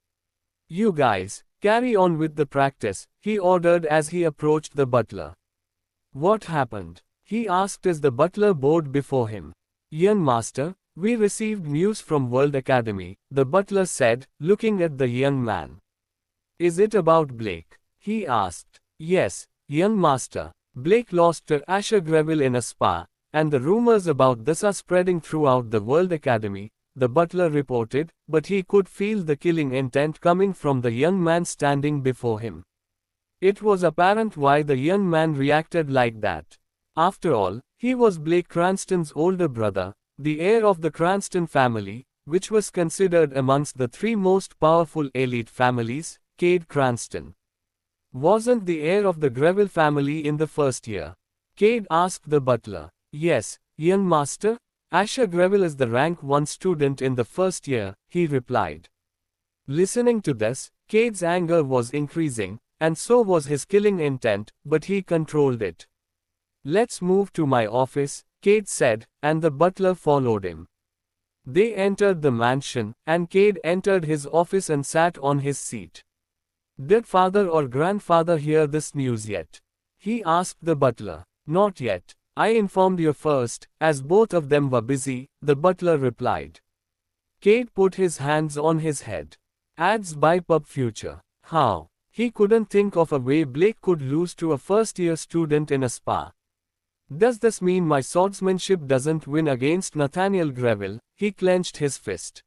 You guys, carry on with the practice, he ordered as he approached the butler. What happened? He asked as the butler bowed before him. Young master, we received news from World Academy, the butler said, looking at the young man. Is it about Blake? He asked. Yes, young master. Blake lost to Asher Greville in a spa, and the rumors about this are spreading throughout the World Academy, the butler reported, but he could feel the killing intent coming from the young man standing before him. It was apparent why the young man reacted like that. After all, he was Blake Cranston's older brother, the heir of the Cranston family, which was considered amongst the three most powerful elite families. Cade Cranston wasn't the heir of the Greville family in the first year. Cade asked the butler. Yes, young master. Asher Greville is the rank 1 student in the first year, he replied. Listening to this, Cade's anger was increasing, and so was his killing intent, but he controlled it. Let's move to my office, Cade said, and the butler followed him. They entered the mansion, and Cade entered his office and sat on his seat. Did father or grandfather hear this news yet? He asked the butler. Not yet. I informed you first, as both of them were busy, the butler replied. Cade put his hands on his head. Ads by Pub Future. How? He couldn't think of a way Blake could lose to a first-year student in a spa. Does this mean my swordsmanship doesn't win against Nathaniel Greville? He clenched his fist.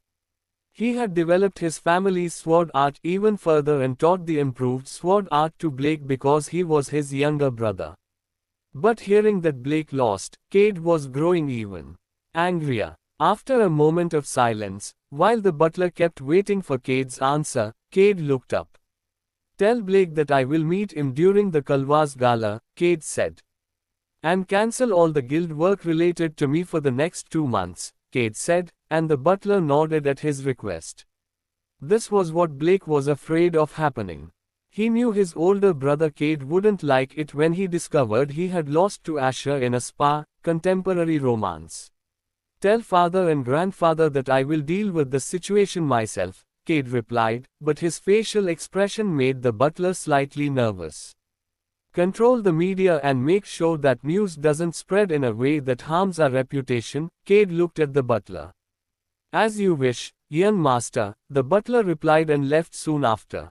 He had developed his family's sword art even further and taught the improved sword art to Blake because he was his younger brother. But hearing that Blake lost, Cade was growing even angrier. After a moment of silence, while the butler kept waiting for Cade's answer, Cade looked up. Tell Blake that I will meet him during the Kalwas Gala, Cade said. And cancel all the guild work related to me for the next 2 months, Cade said, and the butler nodded at his request. This was what Blake was afraid of happening. He knew his older brother Cade wouldn't like it when he discovered he had lost to Asher in a spa, contemporary romance. Tell father and grandfather that I will deal with the situation myself, Cade replied, but his facial expression made the butler slightly nervous. Control the media and make sure that news doesn't spread in a way that harms our reputation, Cade looked at the butler. As you wish, young master, the butler replied and left soon after.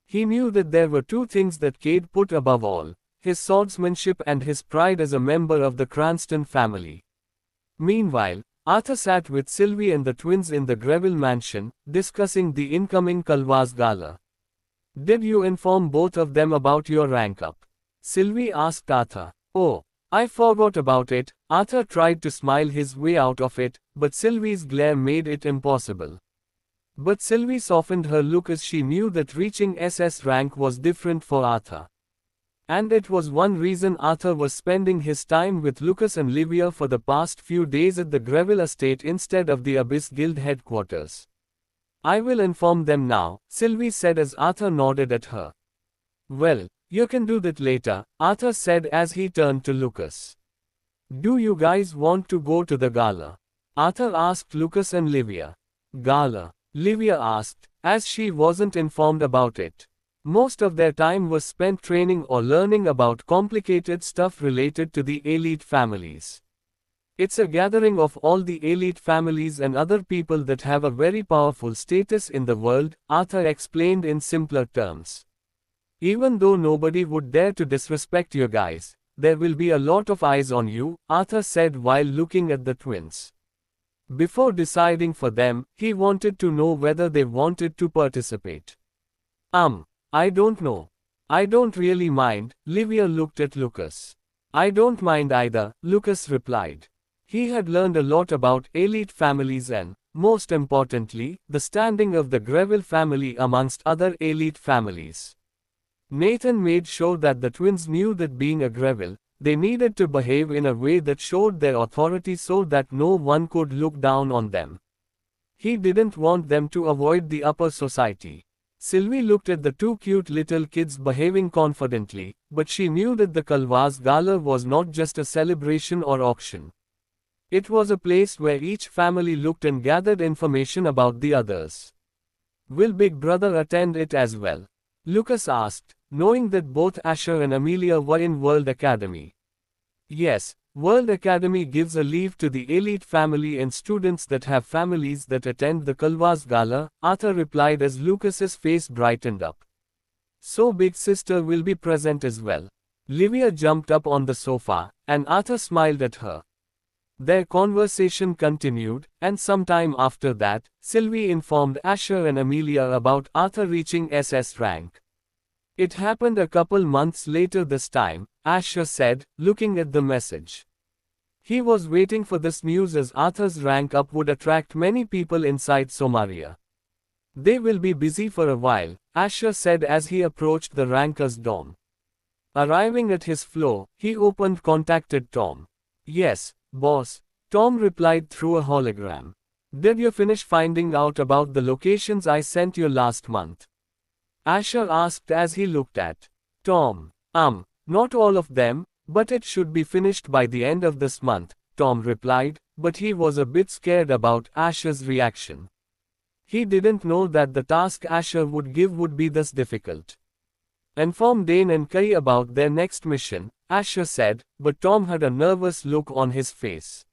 He knew that there were 2 things that Cade put above all, his swordsmanship and his pride as a member of the Cranston family. Meanwhile, Arthur sat with Sylvie and the twins in the Greville mansion, discussing the incoming Kalwas Gala. Did you inform both of them about your rank up? Sylvie asked Arthur. Oh, I forgot about it. Arthur tried to smile his way out of it, but Sylvie's glare made it impossible. But Sylvie softened her look as she knew that reaching SS rank was different for Arthur. And it was one reason Arthur was spending his time with Lucas and Livia for the past few days at the Greville estate instead of the Abyss Guild headquarters. I will inform them now, Sylvie said as Arthur nodded at her. Well, you can do that later, Arthur said as he turned to Lucas. Do you guys want to go to the gala? Arthur asked Lucas and Livia. Gala? Livia asked, as she wasn't informed about it. Most of their time was spent training or learning about complicated stuff related to the elite families. It's a gathering of all the elite families and other people that have a very powerful status in the world, Arthur explained in simpler terms. Even though nobody would dare to disrespect you guys, there will be a lot of eyes on you, Arthur said while looking at the twins. Before deciding for them, he wanted to know whether they wanted to participate. I don't know. I don't really mind, Livia looked at Lucas. I don't mind either, Lucas replied. He had learned a lot about elite families and, most importantly, the standing of the Greville family amongst other elite families. Nathan made sure that the twins knew that being a Greville, they needed to behave in a way that showed their authority so that no one could look down on them. He didn't want them to avoid the upper society. Sylvie looked at the 2 cute little kids behaving confidently, but she knew that the Kalwas Gala was not just a celebration or auction. It was a place where each family looked and gathered information about the others. Will Big Brother attend it as well? Lucas asked, knowing that both Asher and Amelia were in World Academy. Yes, World Academy gives a leave to the elite family and students that have families that attend the Kalwas Gala, Arthur replied as Lucas's face brightened up. So Big Sister will be present as well. Livia jumped up on the sofa, and Arthur smiled at her. Their conversation continued, and sometime after that, Sylvie informed Asher and Amelia about Arthur reaching SS rank. It happened a couple months later this time, Asher said, looking at the message. He was waiting for this news as Arthur's rank up would attract many people inside Somaria. They will be busy for a while, Asher said as he approached the ranker's dorm. Arriving at his floor, he contacted Tom. Yes, boss, Tom replied through a hologram. Did you finish finding out about the locations I sent you last month? Asher asked as he looked at Tom. Not all of them, but it should be finished by the end of this month, Tom replied, but he was a bit scared about Asher's reaction. He didn't know that the task Asher would give would be this difficult. Inform Dane and Kai about their next mission, Asher said, but Tom had a nervous look on his face.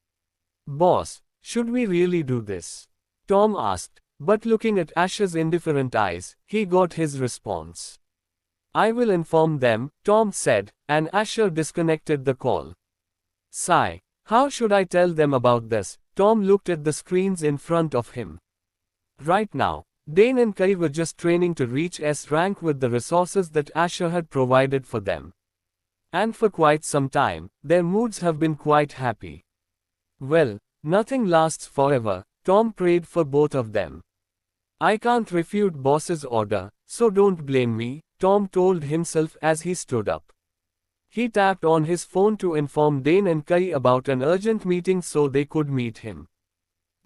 Boss, should we really do this? Tom asked, but looking at Asher's indifferent eyes, he got his response. I will inform them, Tom said, and Asher disconnected the call. Sigh. How should I tell them about this? Tom looked at the screens in front of him. Right now, Dane and Kai were just training to reach S rank with the resources that Asher had provided for them. And for quite some time, their moods have been quite happy. Well, nothing lasts forever, Tom prayed for both of them. I can't refute boss's order, so don't blame me, Tom told himself as he stood up. He tapped on his phone to inform Dane and Kai about an urgent meeting so they could meet him.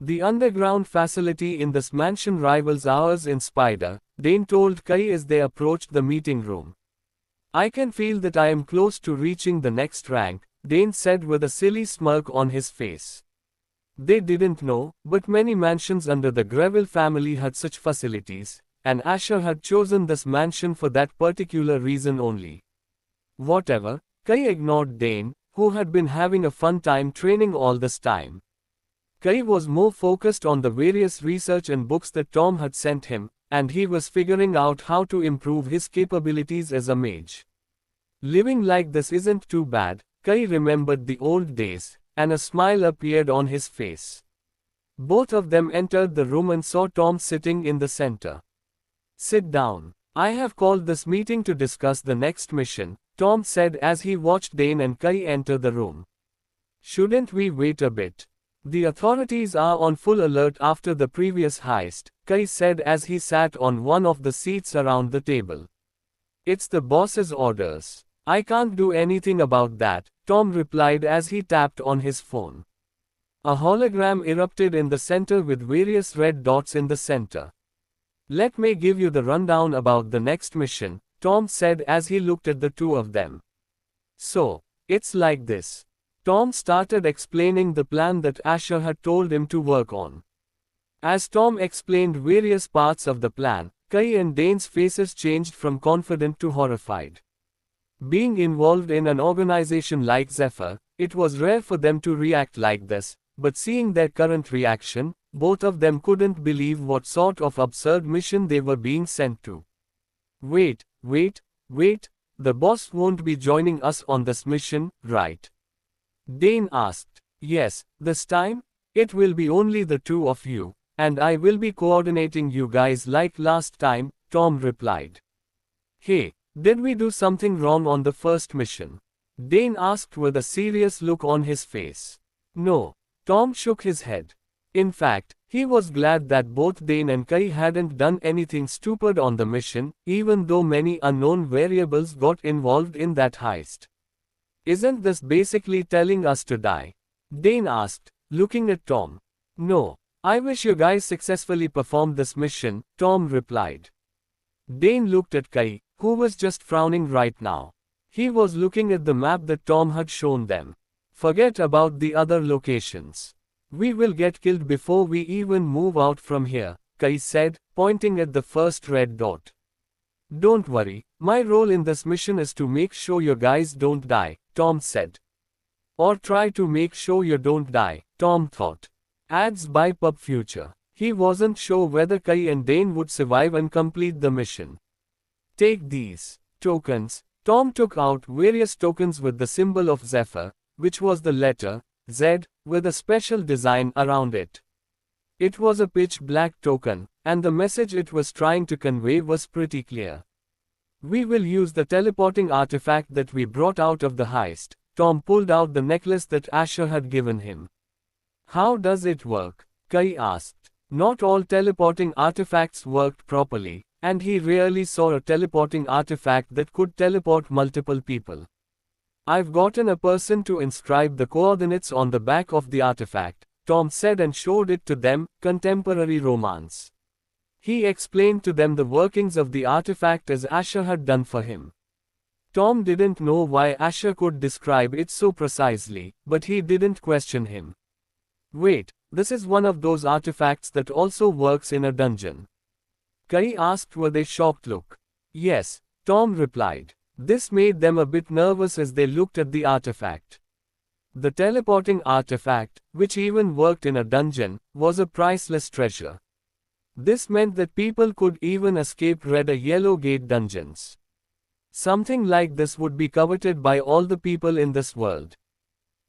The underground facility in this mansion rivals ours in Spider, Dane told Kai as they approached the meeting room. I can feel that I am close to reaching the next rank, Dane said with a silly smirk on his face. They didn't know, but many mansions under the Greville family had such facilities, and Asher had chosen this mansion for that particular reason only. Whatever, Kai ignored Dane, who had been having a fun time training all this time. Kai was more focused on the various research and books that Tom had sent him, and he was figuring out how to improve his capabilities as a mage. Living like this isn't too bad, Kai remembered the old days, and a smile appeared on his face. Both of them entered the room and saw Tom sitting in the center. Sit down. I have called this meeting to discuss the next mission, Tom said as he watched Dane and Kai enter the room. Shouldn't we wait a bit? The authorities are on full alert after the previous heist, Kai said as he sat on one of the seats around the table. It's the boss's orders. I can't do anything about that, Tom replied as he tapped on his phone. A hologram erupted in the center with various red dots in the center. Let me give you the rundown about the next mission, Tom said as he looked at the two of them. So, it's like this. Tom started explaining the plan that Asher had told him to work on. As Tom explained various parts of the plan, Kai and Dane's faces changed from confident to horrified. Being involved in an organization like Zephyr, it was rare for them to react like this, but seeing their current reaction, both of them couldn't believe what sort of absurd mission they were being sent to. Wait, the boss won't be joining us on this mission, right? Dane asked. Yes, this time, it will be only the two of you, and I will be coordinating you guys like last time, Tom replied. Hey, did we do something wrong on the first mission? Dane asked with a serious look on his face. No, Tom shook his head. In fact, he was glad that both Dane and Kai hadn't done anything stupid on the mission, even though many unknown variables got involved in that heist. Isn't this basically telling us to die? Dane asked, looking at Tom. No, I wish you guys successfully performed this mission, Tom replied. Dane looked at Kai, who was just frowning right now. He was looking at the map that Tom had shown them. Forget about the other locations. We will get killed before we even move out from here, Kai said, pointing at the first red dot. Don't worry, my role in this mission is to make sure you guys don't die, Tom said. Or try to make sure you don't die, Tom thought. Adds by Pub Future. He wasn't sure whether Kai and Dane would survive and complete the mission. Take these tokens. Tom took out various tokens with the symbol of Zephyr, which was the letter Z, with a special design around it. It was a pitch black token, and the message it was trying to convey was pretty clear. We will use the teleporting artifact that we brought out of the heist. Tom pulled out the necklace that Asher had given him. How does it work? Kai asked. Not all teleporting artifacts worked properly, and he rarely saw a teleporting artifact that could teleport multiple people. I've gotten a person to inscribe the coordinates on the back of the artifact, Tom said and showed it to them, contemporary romance. He explained to them the workings of the artifact as Asher had done for him. Tom didn't know why Asher could describe it so precisely, but he didn't question him. Wait, this is one of those artifacts that also works in a dungeon? Kai asked with a shocked look. Yes, Tom replied. This made them a bit nervous as they looked at the artifact. The teleporting artifact, which even worked in a dungeon, was a priceless treasure. This meant that people could even escape red or yellow gate dungeons. Something like this would be coveted by all the people in this world.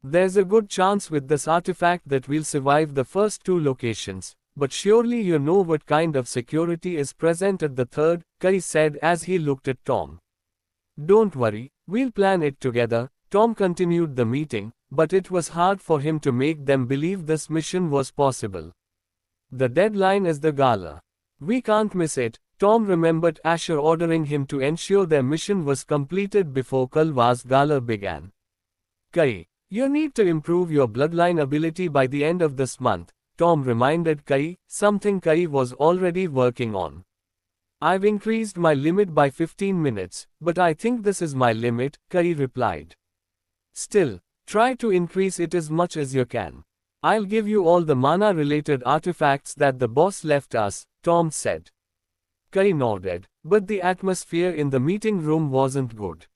There's a good chance with this artifact that we'll survive the first 2 locations, but surely you know what kind of security is present at the third, Kai said as he looked at Tom. Don't worry, we'll plan it together, Tom continued the meeting, but it was hard for him to make them believe this mission was possible. The deadline is the gala. We can't miss it. Tom remembered Asher ordering him to ensure their mission was completed before Kalwa's gala began. Kai, you need to improve your bloodline ability by the end of this month, Tom reminded Kai, something Kai was already working on. I've increased my limit by 15 minutes, but I think this is my limit, Kai replied. Still, try to increase it as much as you can. I'll give you all the mana-related artifacts that the boss left us, Tom said. Kai nodded, but the atmosphere in the meeting room wasn't good.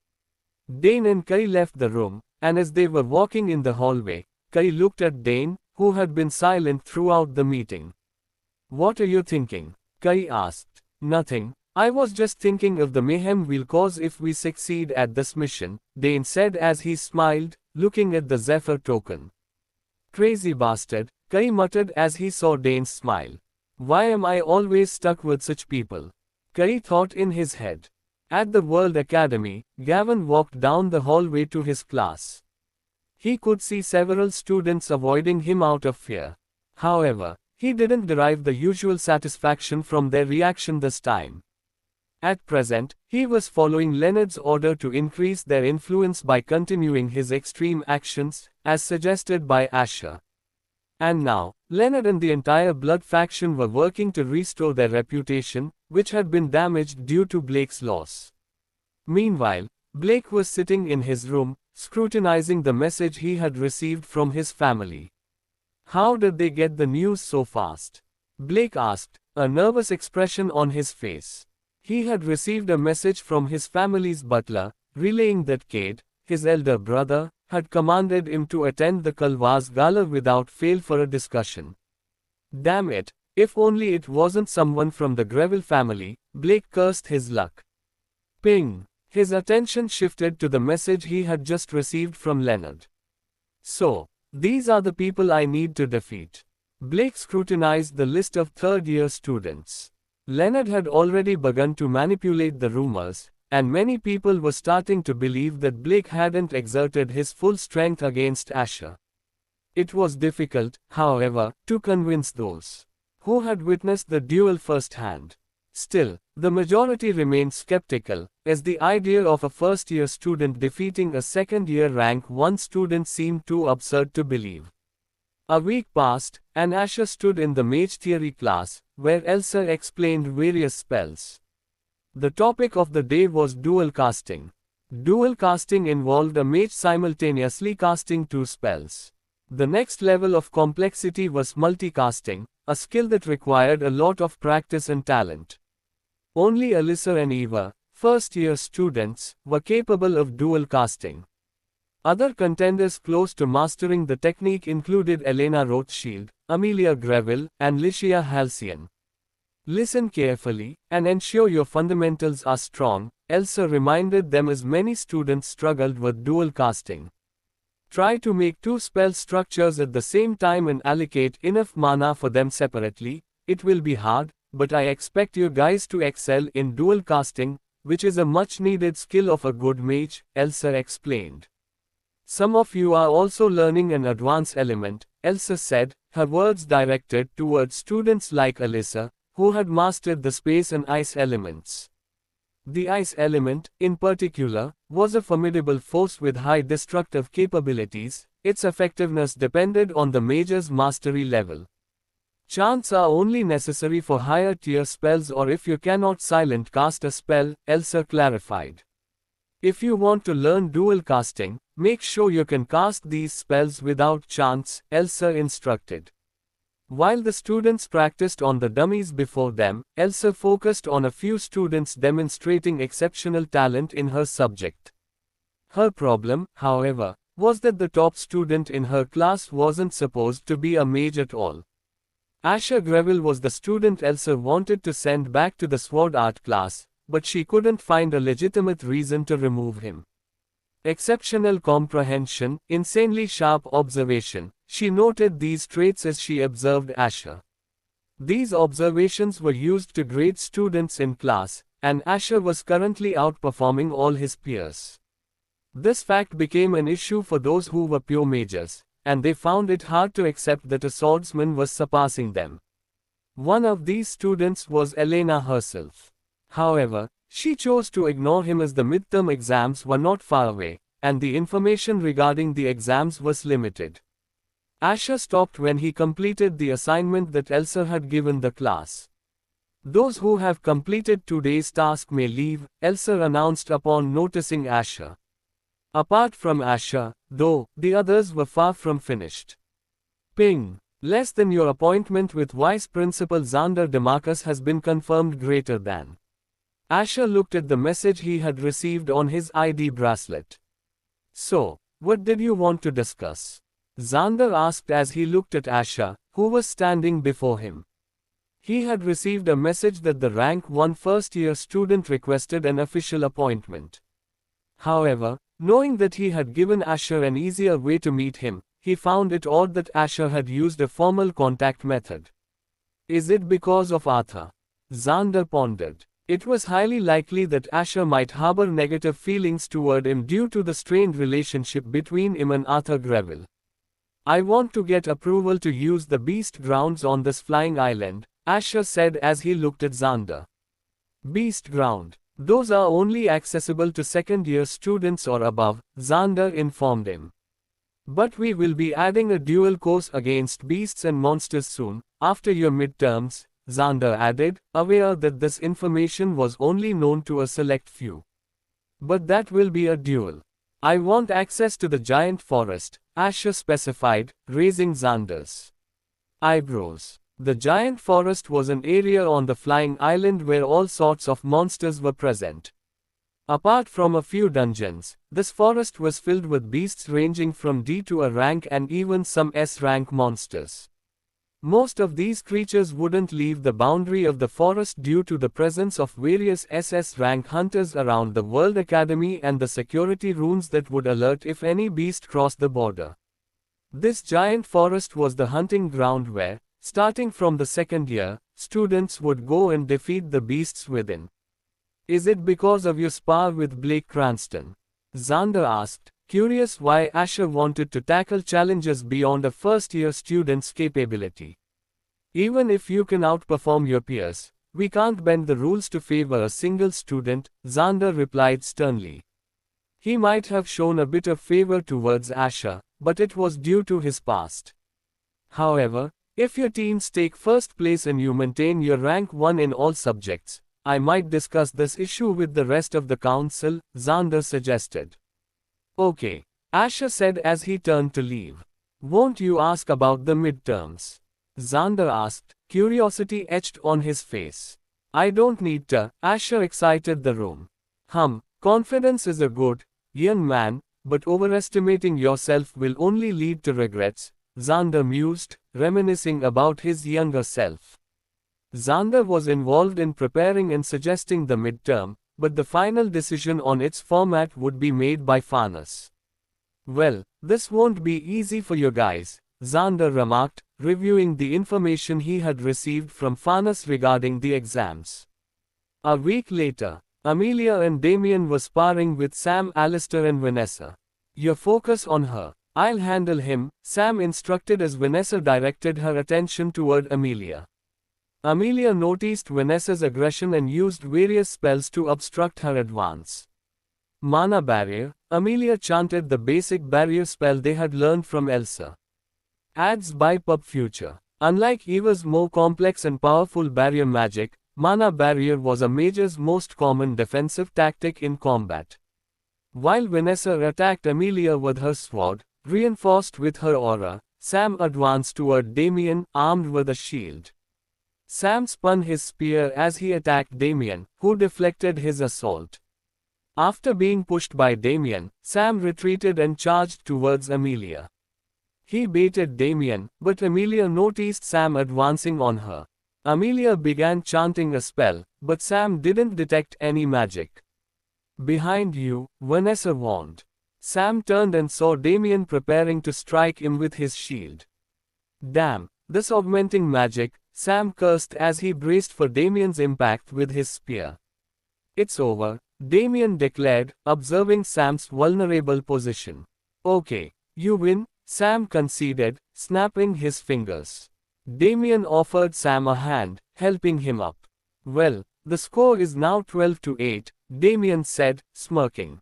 Dane and Kai left the room, and as they were walking in the hallway, Kai looked at Dane, who had been silent throughout the meeting. What are you thinking? Kai asked. Nothing. I was just thinking of the mayhem we'll cause if we succeed at this mission, Dane said as he smiled, looking at the Zephyr token. Crazy bastard, Kai muttered as he saw Dane's smile. Why am I always stuck with such people? Kai thought in his head. At the World Academy, Gavin walked down the hallway to his class. He could see several students avoiding him out of fear. However, he didn't derive the usual satisfaction from their reaction this time. At present, he was following Leonard's order to increase their influence by continuing his extreme actions, as suggested by Asher. And now, Leonard and the entire Blood faction were working to restore their reputation, which had been damaged due to Blake's loss. Meanwhile, Blake was sitting in his room, scrutinizing the message he had received from his family. How did they get the news so fast? Blake asked, a nervous expression on his face. He had received a message from his family's butler, relaying that Cade, his elder brother, had commanded him to attend the Kalwa's gala without fail for a discussion. Damn it, if only it wasn't someone from the Greville family, Blake cursed his luck. Ping! His attention shifted to the message he had just received from Leonard. So, these are the people I need to defeat. Blake scrutinized the list of third-year students. Leonard had already begun to manipulate the rumors, and many people were starting to believe that Blake hadn't exerted his full strength against Asher. It was difficult, however, to convince those who had witnessed the duel firsthand. Still, the majority remained skeptical, as the idea of a first-year student defeating a second-year rank 1 student seemed too absurd to believe. A week passed, and Asher stood in the mage theory class, where Elsa explained various spells. The topic of the day was dual casting. Dual casting involved a mage simultaneously casting 2 spells. The next level of complexity was multicasting, a skill that required a lot of practice and talent. Only Alyssa and Eva, first-year students, were capable of dual casting. Other contenders close to mastering the technique included Elena Rothschild, Amelia Greville, and Licia Halcyon. Listen carefully, and ensure your fundamentals are strong, Elsa reminded them as many students struggled with dual casting. Try to make 2 spell structures at the same time and allocate enough mana for them separately. It will be hard, but I expect you guys to excel in dual casting, which is a much-needed skill of a good mage, Elsa explained. Some of you are also learning an advanced element, Elsa said, her words directed towards students like Alyssa, who had mastered the space and ice elements. The ice element, in particular, was a formidable force with high destructive capabilities. Its effectiveness depended on the mage's mastery level. Chants are only necessary for higher tier spells or if you cannot silent cast a spell, Elsa clarified. If you want to learn dual casting, make sure you can cast these spells without chants, Elsa instructed. While the students practiced on the dummies before them, Elsa focused on a few students demonstrating exceptional talent in her subject. Her problem, however, was that the top student in her class wasn't supposed to be a mage at all. Asher Greville was the student Elsa wanted to send back to the sword art class, but she couldn't find a legitimate reason to remove him. Exceptional comprehension, insanely sharp observation. She noted these traits as she observed Asher. These observations were used to grade students in class, and Asher was currently outperforming all his peers. This fact became an issue for those who were pure mages, and they found it hard to accept that a swordsman was surpassing them. One of these students was Elena herself. However, she chose to ignore him as the midterm exams were not far away, and the information regarding the exams was limited. Asher stopped when he completed the assignment that Elsa had given the class. Those who have completed today's task may leave, Elsa announced upon noticing Asher. Apart from Asher, though, the others were far from finished. Ping. Less than your appointment with Vice Principal Xander DeMarcus has been confirmed greater than. Asher looked at the message he had received on his ID bracelet. So, what did you want to discuss? Xander asked as he looked at Asher, who was standing before him. He had received a message that the rank 1 first-year student requested an official appointment. However, knowing that he had given Asher an easier way to meet him, he found it odd that Asher had used a formal contact method. Is it because of Arthur? Xander pondered. It was highly likely that Asher might harbor negative feelings toward him due to the strained relationship between him and Arthur Greville. I want to get approval to use the beast grounds on this flying island, Asher said as he looked at Xander. Beast ground. Those are only accessible to second-year students or above, Xander informed him. But we will be adding a dual course against beasts and monsters soon, after your midterms, Xander added, aware that this information was only known to a select few. But that will be a duel. I want access to the giant forest, Asher specified, raising Xander's eyebrows. The giant forest was an area on the flying island where all sorts of monsters were present. Apart from a few dungeons, this forest was filled with beasts ranging from D to A rank and even some S rank monsters. Most of these creatures wouldn't leave the boundary of the forest due to the presence of various SS rank hunters around the World Academy and the security runes that would alert if any beast crossed the border. This giant forest was the hunting ground where, starting from the second year, students would go and defeat the beasts within. Is it because of your spar with Blake Cranston? Xander asked, curious why Asher wanted to tackle challenges beyond a first-year student's capability. Even if you can outperform your peers, we can't bend the rules to favor a single student, Xander replied sternly. He might have shown a bit of favor towards Asher, but it was due to his past. However, if your teams take first place and you maintain your rank 1 in all subjects, I might discuss this issue with the rest of the council, Xander suggested. Okay, Asher said as he turned to leave. Won't you ask about the midterms? Xander asked, curiosity etched on his face. I don't need to, Asher excited the room. Confidence is a good, young man, but overestimating yourself will only lead to regrets, Xander mused, reminiscing about his younger self. Xander was involved in preparing and suggesting the midterm, but the final decision on its format would be made by Farnes. Well, this won't be easy for you guys, Xander remarked, reviewing the information he had received from Farnes regarding the exams. A week later, Amelia and Damien were sparring with Sam, Alistair and Vanessa. You focus on her. I'll handle him, Sam instructed as Vanessa directed her attention toward Amelia. Amelia noticed Vanessa's aggression and used various spells to obstruct her advance. Mana barrier. Amelia chanted the basic barrier spell they had learned from Elsa. Adds by Pub Future. Unlike Eva's more complex and powerful barrier magic, Mana barrier was Amelia's most common defensive tactic in combat. While Vanessa attacked Amelia with her sword, reinforced with her aura, Sam advanced toward Damien, armed with a shield. Sam spun his spear as he attacked Damien, who deflected his assault. After being pushed by Damien, Sam retreated and charged towards Amelia. He baited Damien, but Amelia noticed Sam advancing on her. Amelia began chanting a spell, but Sam didn't detect any magic. "Behind you," Vanessa warned. Sam turned and saw Damien preparing to strike him with his shield. "Damn, this augmenting magic," Sam cursed as he braced for Damien's impact with his spear. "It's over," Damien declared, observing Sam's vulnerable position. "Okay, you win," Sam conceded, snapping his fingers. Damien offered Sam a hand, helping him up. "Well, the score is now 12-8, Damien said, smirking.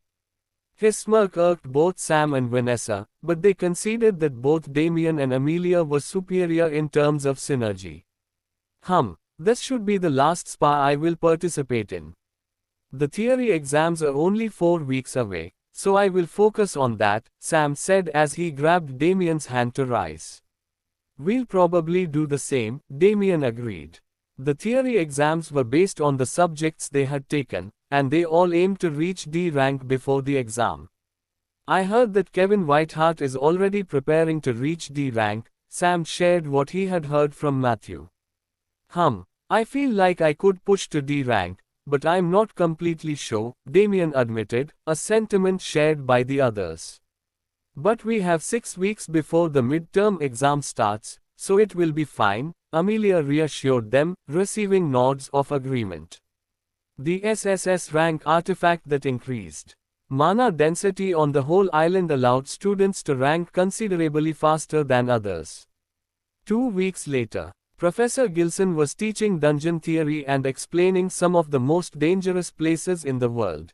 His smirk irked both Sam and Vanessa, but they conceded that both Damien and Amelia were superior in terms of synergy. This should be the last spa I will participate in. The theory exams are only 4 weeks away, so I will focus on that," Sam said as he grabbed Damien's hand to rise. "We'll probably do the same," Damien agreed. The theory exams were based on the subjects they had taken, and they all aimed to reach D rank before the exam. "I heard that Kevin Whiteheart is already preparing to reach D rank," Sam shared what he had heard from Matthew. "I feel like I could push to D rank, but I'm not completely sure," Damien admitted, a sentiment shared by the others. "But we have 6 weeks before the midterm exam starts, so it will be fine," Amelia reassured them, receiving nods of agreement. The SSS rank artifact that increased mana density on the whole island allowed students to rank considerably faster than others. 2 weeks later, Professor Gilson was teaching dungeon theory and explaining some of the most dangerous places in the world.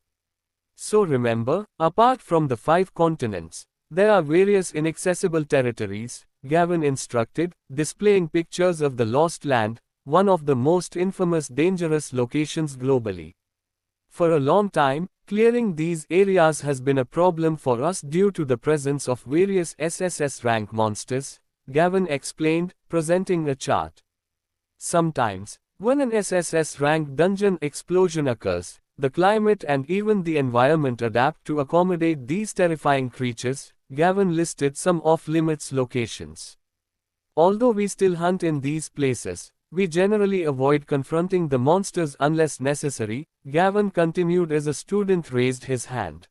"So remember, apart from the 5 continents, there are various inaccessible territories," Gavin instructed, displaying pictures of the Lost Land, one of the most infamous dangerous locations globally. "For a long time, clearing these areas has been a problem for us due to the presence of various SSS rank monsters," Gavin explained, presenting a chart. "Sometimes, when an SSS rank dungeon explosion occurs, the climate and even the environment adapt to accommodate these terrifying creatures," Gavin listed some off-limits locations. "Although we still hunt in these places, we generally avoid confronting the monsters unless necessary," Gavin continued as a student raised his hand.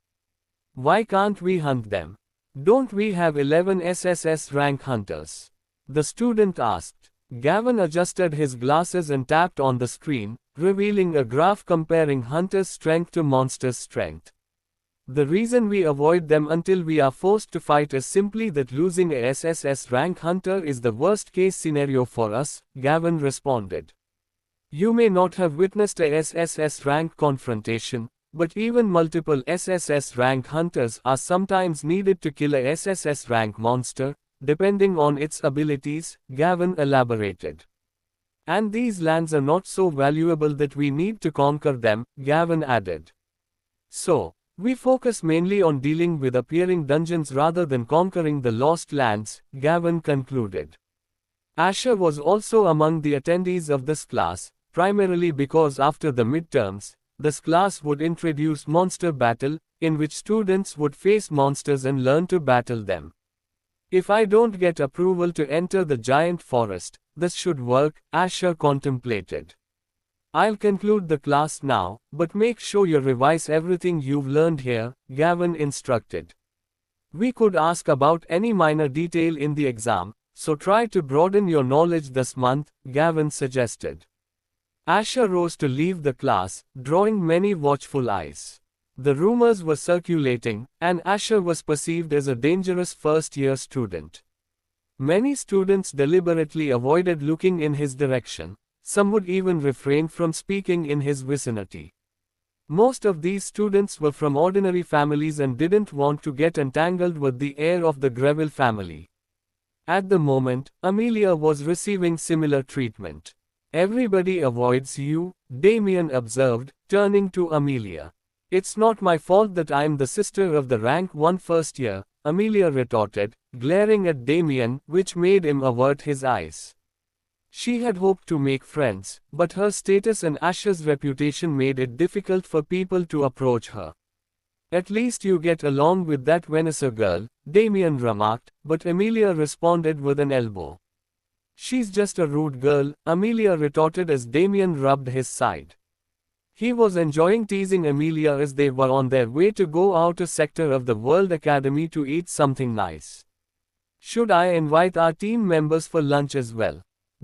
"Why can't we hunt them? Don't we have 11 SSS rank hunters?" the student asked. Gavin adjusted his glasses and tapped on the screen, revealing a graph comparing hunters' strength to monsters' strength. "The reason we avoid them until we are forced to fight is simply that losing a SSS rank hunter is the worst case scenario for us," Gavin responded. "You may not have witnessed a SSS rank confrontation, but even multiple SSS rank hunters are sometimes needed to kill a SSS rank monster, depending on its abilities," Gavin elaborated. "And these lands are not so valuable that we need to conquer them," Gavin added. "So, we focus mainly on dealing with appearing dungeons rather than conquering the lost lands," Gavin concluded. Asher was also among the attendees of this class, primarily because after the midterms, this class would introduce Monster Battle, in which students would face monsters and learn to battle them. "If I don't get approval to enter the giant forest, this should work," Asher contemplated. "I'll conclude the class now, but make sure you revise everything you've learned here," Gavin instructed. "We could ask about any minor detail in the exam, so try to broaden your knowledge this month," Gavin suggested. Asher rose to leave the class, drawing many watchful eyes. The rumors were circulating, and Asher was perceived as a dangerous first-year student. Many students deliberately avoided looking in his direction, some would even refrain from speaking in his vicinity. Most of these students were from ordinary families and didn't want to get entangled with the heir of the Greville family. At the moment, Amelia was receiving similar treatment. Everybody avoids you, Damien observed, turning to Amelia. It's not my fault that I'm the sister of the rank 1 first year, Amelia retorted, glaring at Damien, which made him avert his eyes. She had hoped to make friends, but her status and Asher's reputation made it difficult for people to approach her. At least you get along with that Vanessa girl, Damien remarked, but Amelia responded with an elbow. She's just a rude girl, Amelia retorted as Damien rubbed his side. He was enjoying teasing Amelia as they were on their way to go outer sector of the World Academy to eat something nice. Should I invite our team members for lunch as well?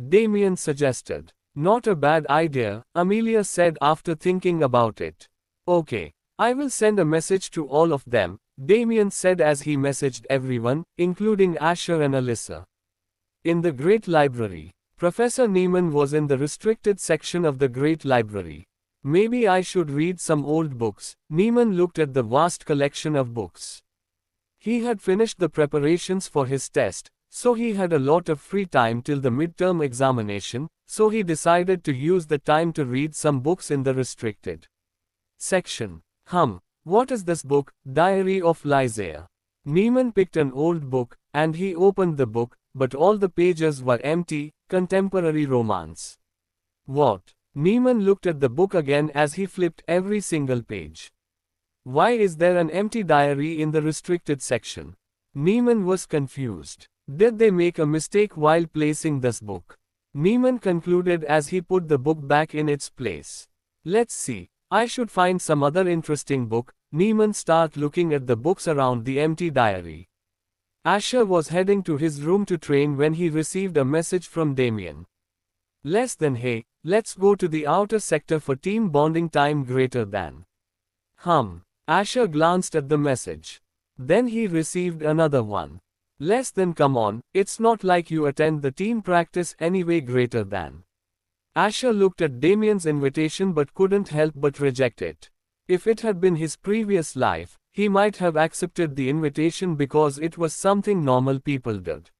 Damien suggested. Not a bad idea, Amelia said after thinking about it. Okay, I will send a message to all of them, Damien said as he messaged everyone, including Asher and Alyssa. In the Great Library, Professor Neiman was in the restricted section of the Great Library. Maybe I should read some old books. Neiman looked at the vast collection of books. He had finished the preparations for his test, so he had a lot of free time till the midterm examination, so he decided to use the time to read some books in the restricted section. What is this book, Diary of Lysaea? Neiman picked an old book, and he opened the book, but all the pages were empty, contemporary romance. What? Neiman looked at the book again as he flipped every single page. Why is there an empty diary in the restricted section? Neiman was confused. Did they make a mistake while placing this book? Neiman concluded as he put the book back in its place. Let's see. I should find some other interesting book. Neiman started looking at the books around the empty diary. Asher was heading to his room to train when he received a message from Damien. Less than hey, let's go to the outer sector for team bonding time greater than. Asher glanced at the message. Then he received another one. Less than come on, it's not like you attend the team practice anyway greater than. Asher looked at Damien's invitation but couldn't help but reject it. If it had been his previous life, he might have accepted the invitation because it was something normal people did.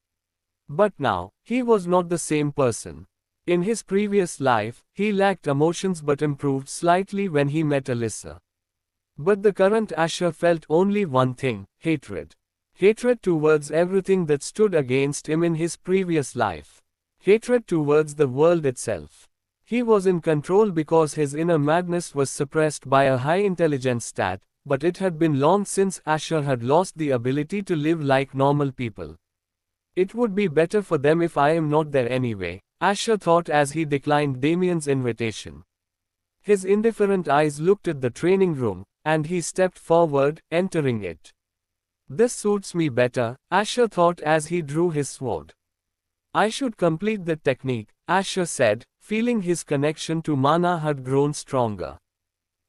But now, he was not the same person. In his previous life, he lacked emotions but improved slightly when he met Alyssa. But the current Asher felt only one thing, hatred. Hatred towards everything that stood against him in his previous life. Hatred towards the world itself. He was in control because his inner madness was suppressed by a high intelligence stat, but it had been long since Asher had lost the ability to live like normal people. It would be better for them if I am not there anyway, Asher thought as he declined Damien's invitation. His indifferent eyes looked at the training room, and he stepped forward, entering it. This suits me better, Asher thought as he drew his sword. I should complete the technique, Asher said, feeling his connection to mana had grown stronger.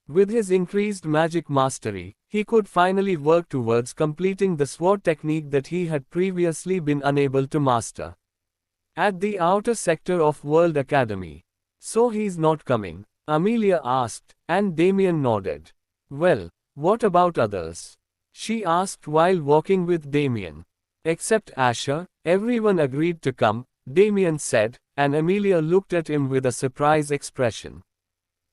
With his increased magic mastery, he could finally work towards completing the sword technique that he had previously been unable to master. At the outer sector of World Academy. So he's not coming? Amelia asked, and Damien nodded. Well, what about others? She asked while walking with Damien. Except Asher, everyone agreed to come, Damien said, and Amelia looked at him with a surprised expression.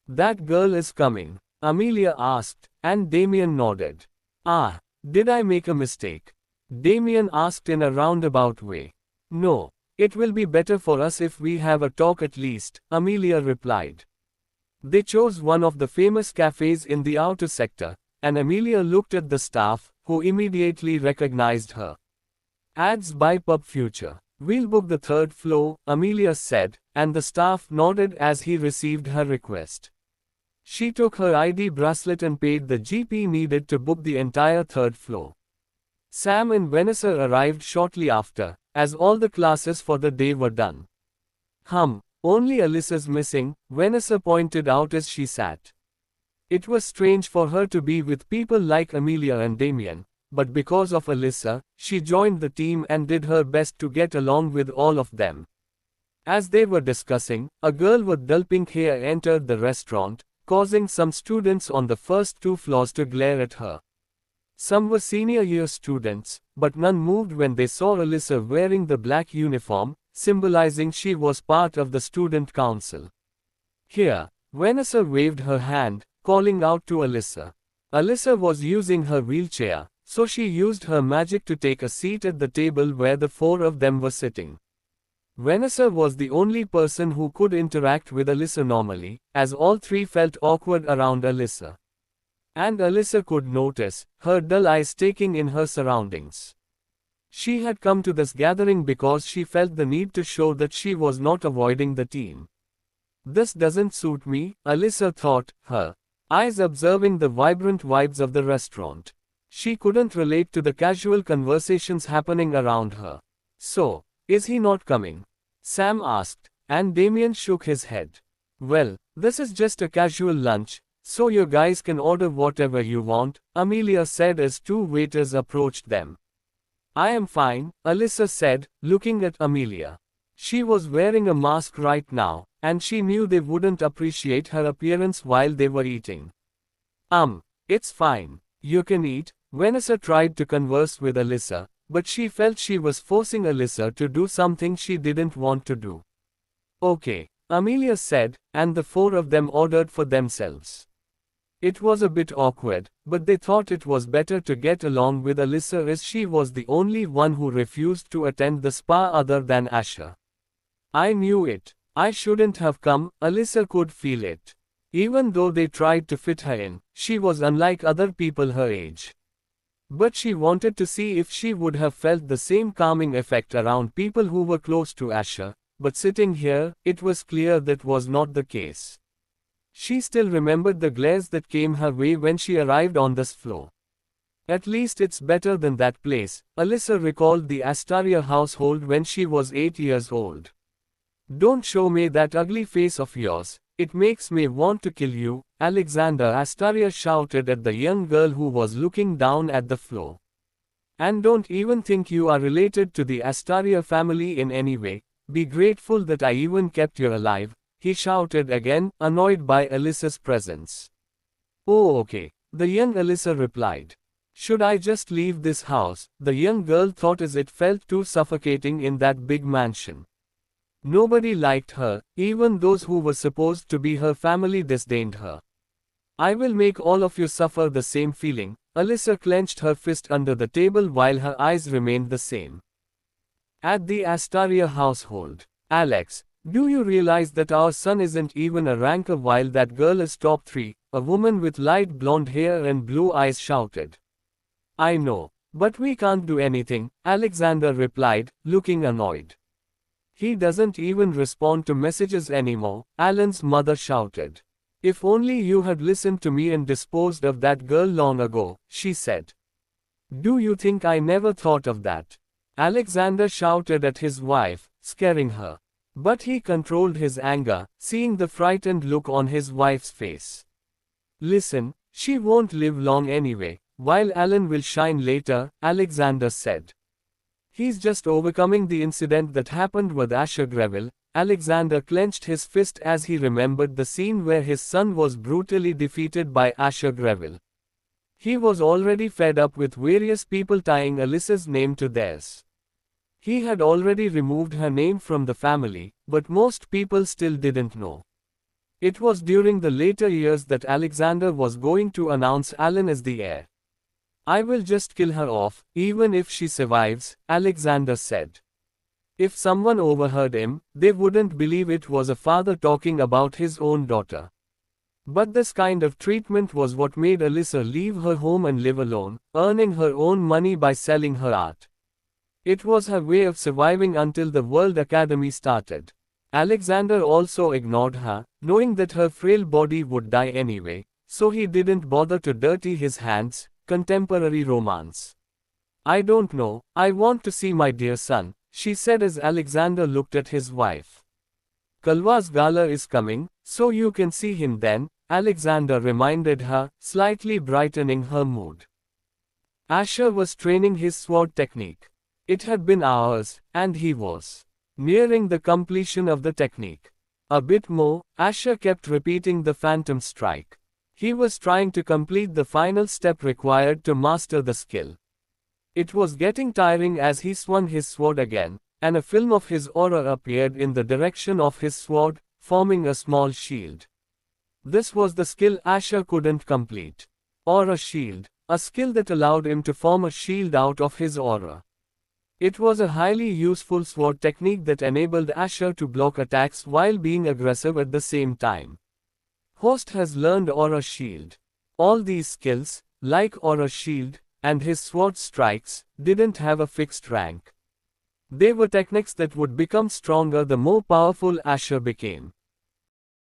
That girl is coming? Amelia asked, and Damien nodded. Ah, did I make a mistake? Damien asked in a roundabout way. No, it will be better for us if we have a talk at least, Amelia replied. They chose one of the famous cafes in the outer sector, and Amelia looked at the staff, who immediately recognized her. Ads by Pub Future. We'll book the third floor, Amelia said, and the staff nodded as he received her request. She took her ID bracelet and paid the GP needed to book the entire third floor. Sam and Vanessa arrived shortly after, as all the classes for the day were done. Only Alyssa's missing, Vanessa pointed out as she sat. It was strange for her to be with people like Amelia and Damien, but because of Alyssa, she joined the team and did her best to get along with all of them. As they were discussing, a girl with dull pink hair entered the restaurant, causing some students on the first two floors to glare at her. Some were senior year students, but none moved when they saw Alyssa wearing the black uniform, symbolizing she was part of the student council. Here, Vanessa waved her hand, calling out to Alyssa. Alyssa was using her wheelchair, so she used her magic to take a seat at the table where the four of them were sitting. Vanessa was the only person who could interact with Alyssa normally, as all three felt awkward around Alyssa. And Alyssa could notice her dull eyes taking in her surroundings. She had come to this gathering because she felt the need to show that she was not avoiding the team. This doesn't suit me, Alyssa thought, her eyes observing the vibrant vibes of the restaurant. She couldn't relate to the casual conversations happening around her. So, is he not coming? Sam asked, and Damien shook his head. Well, this is just a casual lunch, so you guys can order whatever you want, Amelia said as two waiters approached them. I am fine, Alyssa said, looking at Amelia. She was wearing a mask right now, and she knew they wouldn't appreciate her appearance while they were eating. It's fine. You can eat. Vanessa tried to converse with Alyssa, but she felt she was forcing Alyssa to do something she didn't want to do. Okay, Amelia said, and the four of them ordered for themselves. It was a bit awkward, but they thought it was better to get along with Alyssa as she was the only one who refused to attend the spa other than Asher. I knew it. I shouldn't have come, Alyssa could feel it. Even though they tried to fit her in, she was unlike other people her age. But she wanted to see if she would have felt the same calming effect around people who were close to Asher, but sitting here, it was clear that was not the case. She still remembered the glares that came her way when she arrived on this floor. At least it's better than that place, Alyssa recalled the Astaria household when she was 8 years old. Don't show me that ugly face of yours, it makes me want to kill you, Alexander Astaria shouted at the young girl who was looking down at the floor. And don't even think you are related to the Astaria family in any way, be grateful that I even kept you alive, he shouted again, annoyed by Alyssa's presence. Oh okay, the young Alyssa replied. Should I just leave this house, the young girl thought as it felt too suffocating in that big mansion. Nobody liked her, even those who were supposed to be her family disdained her. I will make all of you suffer the same feeling, Alyssa clenched her fist under the table while her eyes remained the same. At the Astaria household, Alex, do you realize that our son isn't even a ranker while that girl is top 3, a woman with light blonde hair and blue eyes shouted. I know, but we can't do anything, Alexander replied, looking annoyed. He doesn't even respond to messages anymore, Alan's mother shouted. If only you had listened to me and disposed of that girl long ago, she said. Do you think I never thought of that? Alexander shouted at his wife, scaring her. But he controlled his anger, seeing the frightened look on his wife's face. Listen, she won't live long anyway, while Alan will shine later, Alexander said. He's just overcoming the incident that happened with Asher Greville. Alexander clenched his fist as he remembered the scene where his son was brutally defeated by Asher Greville. He was already fed up with various people tying Alyssa's name to theirs. He had already removed her name from the family, but most people still didn't know. It was during the later years that Alexander was going to announce Alan as the heir. I will just kill her off, even if she survives, Alexander said. If someone overheard him, they wouldn't believe it was a father talking about his own daughter. But this kind of treatment was what made Alyssa leave her home and live alone, earning her own money by selling her art. It was her way of surviving until the World Academy started. Alexander also ignored her, knowing that her frail body would die anyway, so he didn't bother to dirty his hands. Contemporary romance. I don't know, I want to see my dear son, she said as Alexander looked at his wife. Kalwa's gala is coming, so you can see him then, Alexander reminded her, slightly brightening her mood. Asher was training his sword technique. It had been hours, and he was nearing the completion of the technique. A bit more, Asher kept repeating the phantom strike. He was trying to complete the final step required to master the skill. It was getting tiring as he swung his sword again, and a film of his aura appeared in the direction of his sword, forming a small shield. This was the skill Asher couldn't complete. Aura shield, a skill that allowed him to form a shield out of his aura. It was a highly useful sword technique that enabled Asher to block attacks while being aggressive at the same time. Host has learned Aura Shield. All these skills, like Aura Shield, and his sword strikes, didn't have a fixed rank. They were techniques that would become stronger the more powerful Asher became.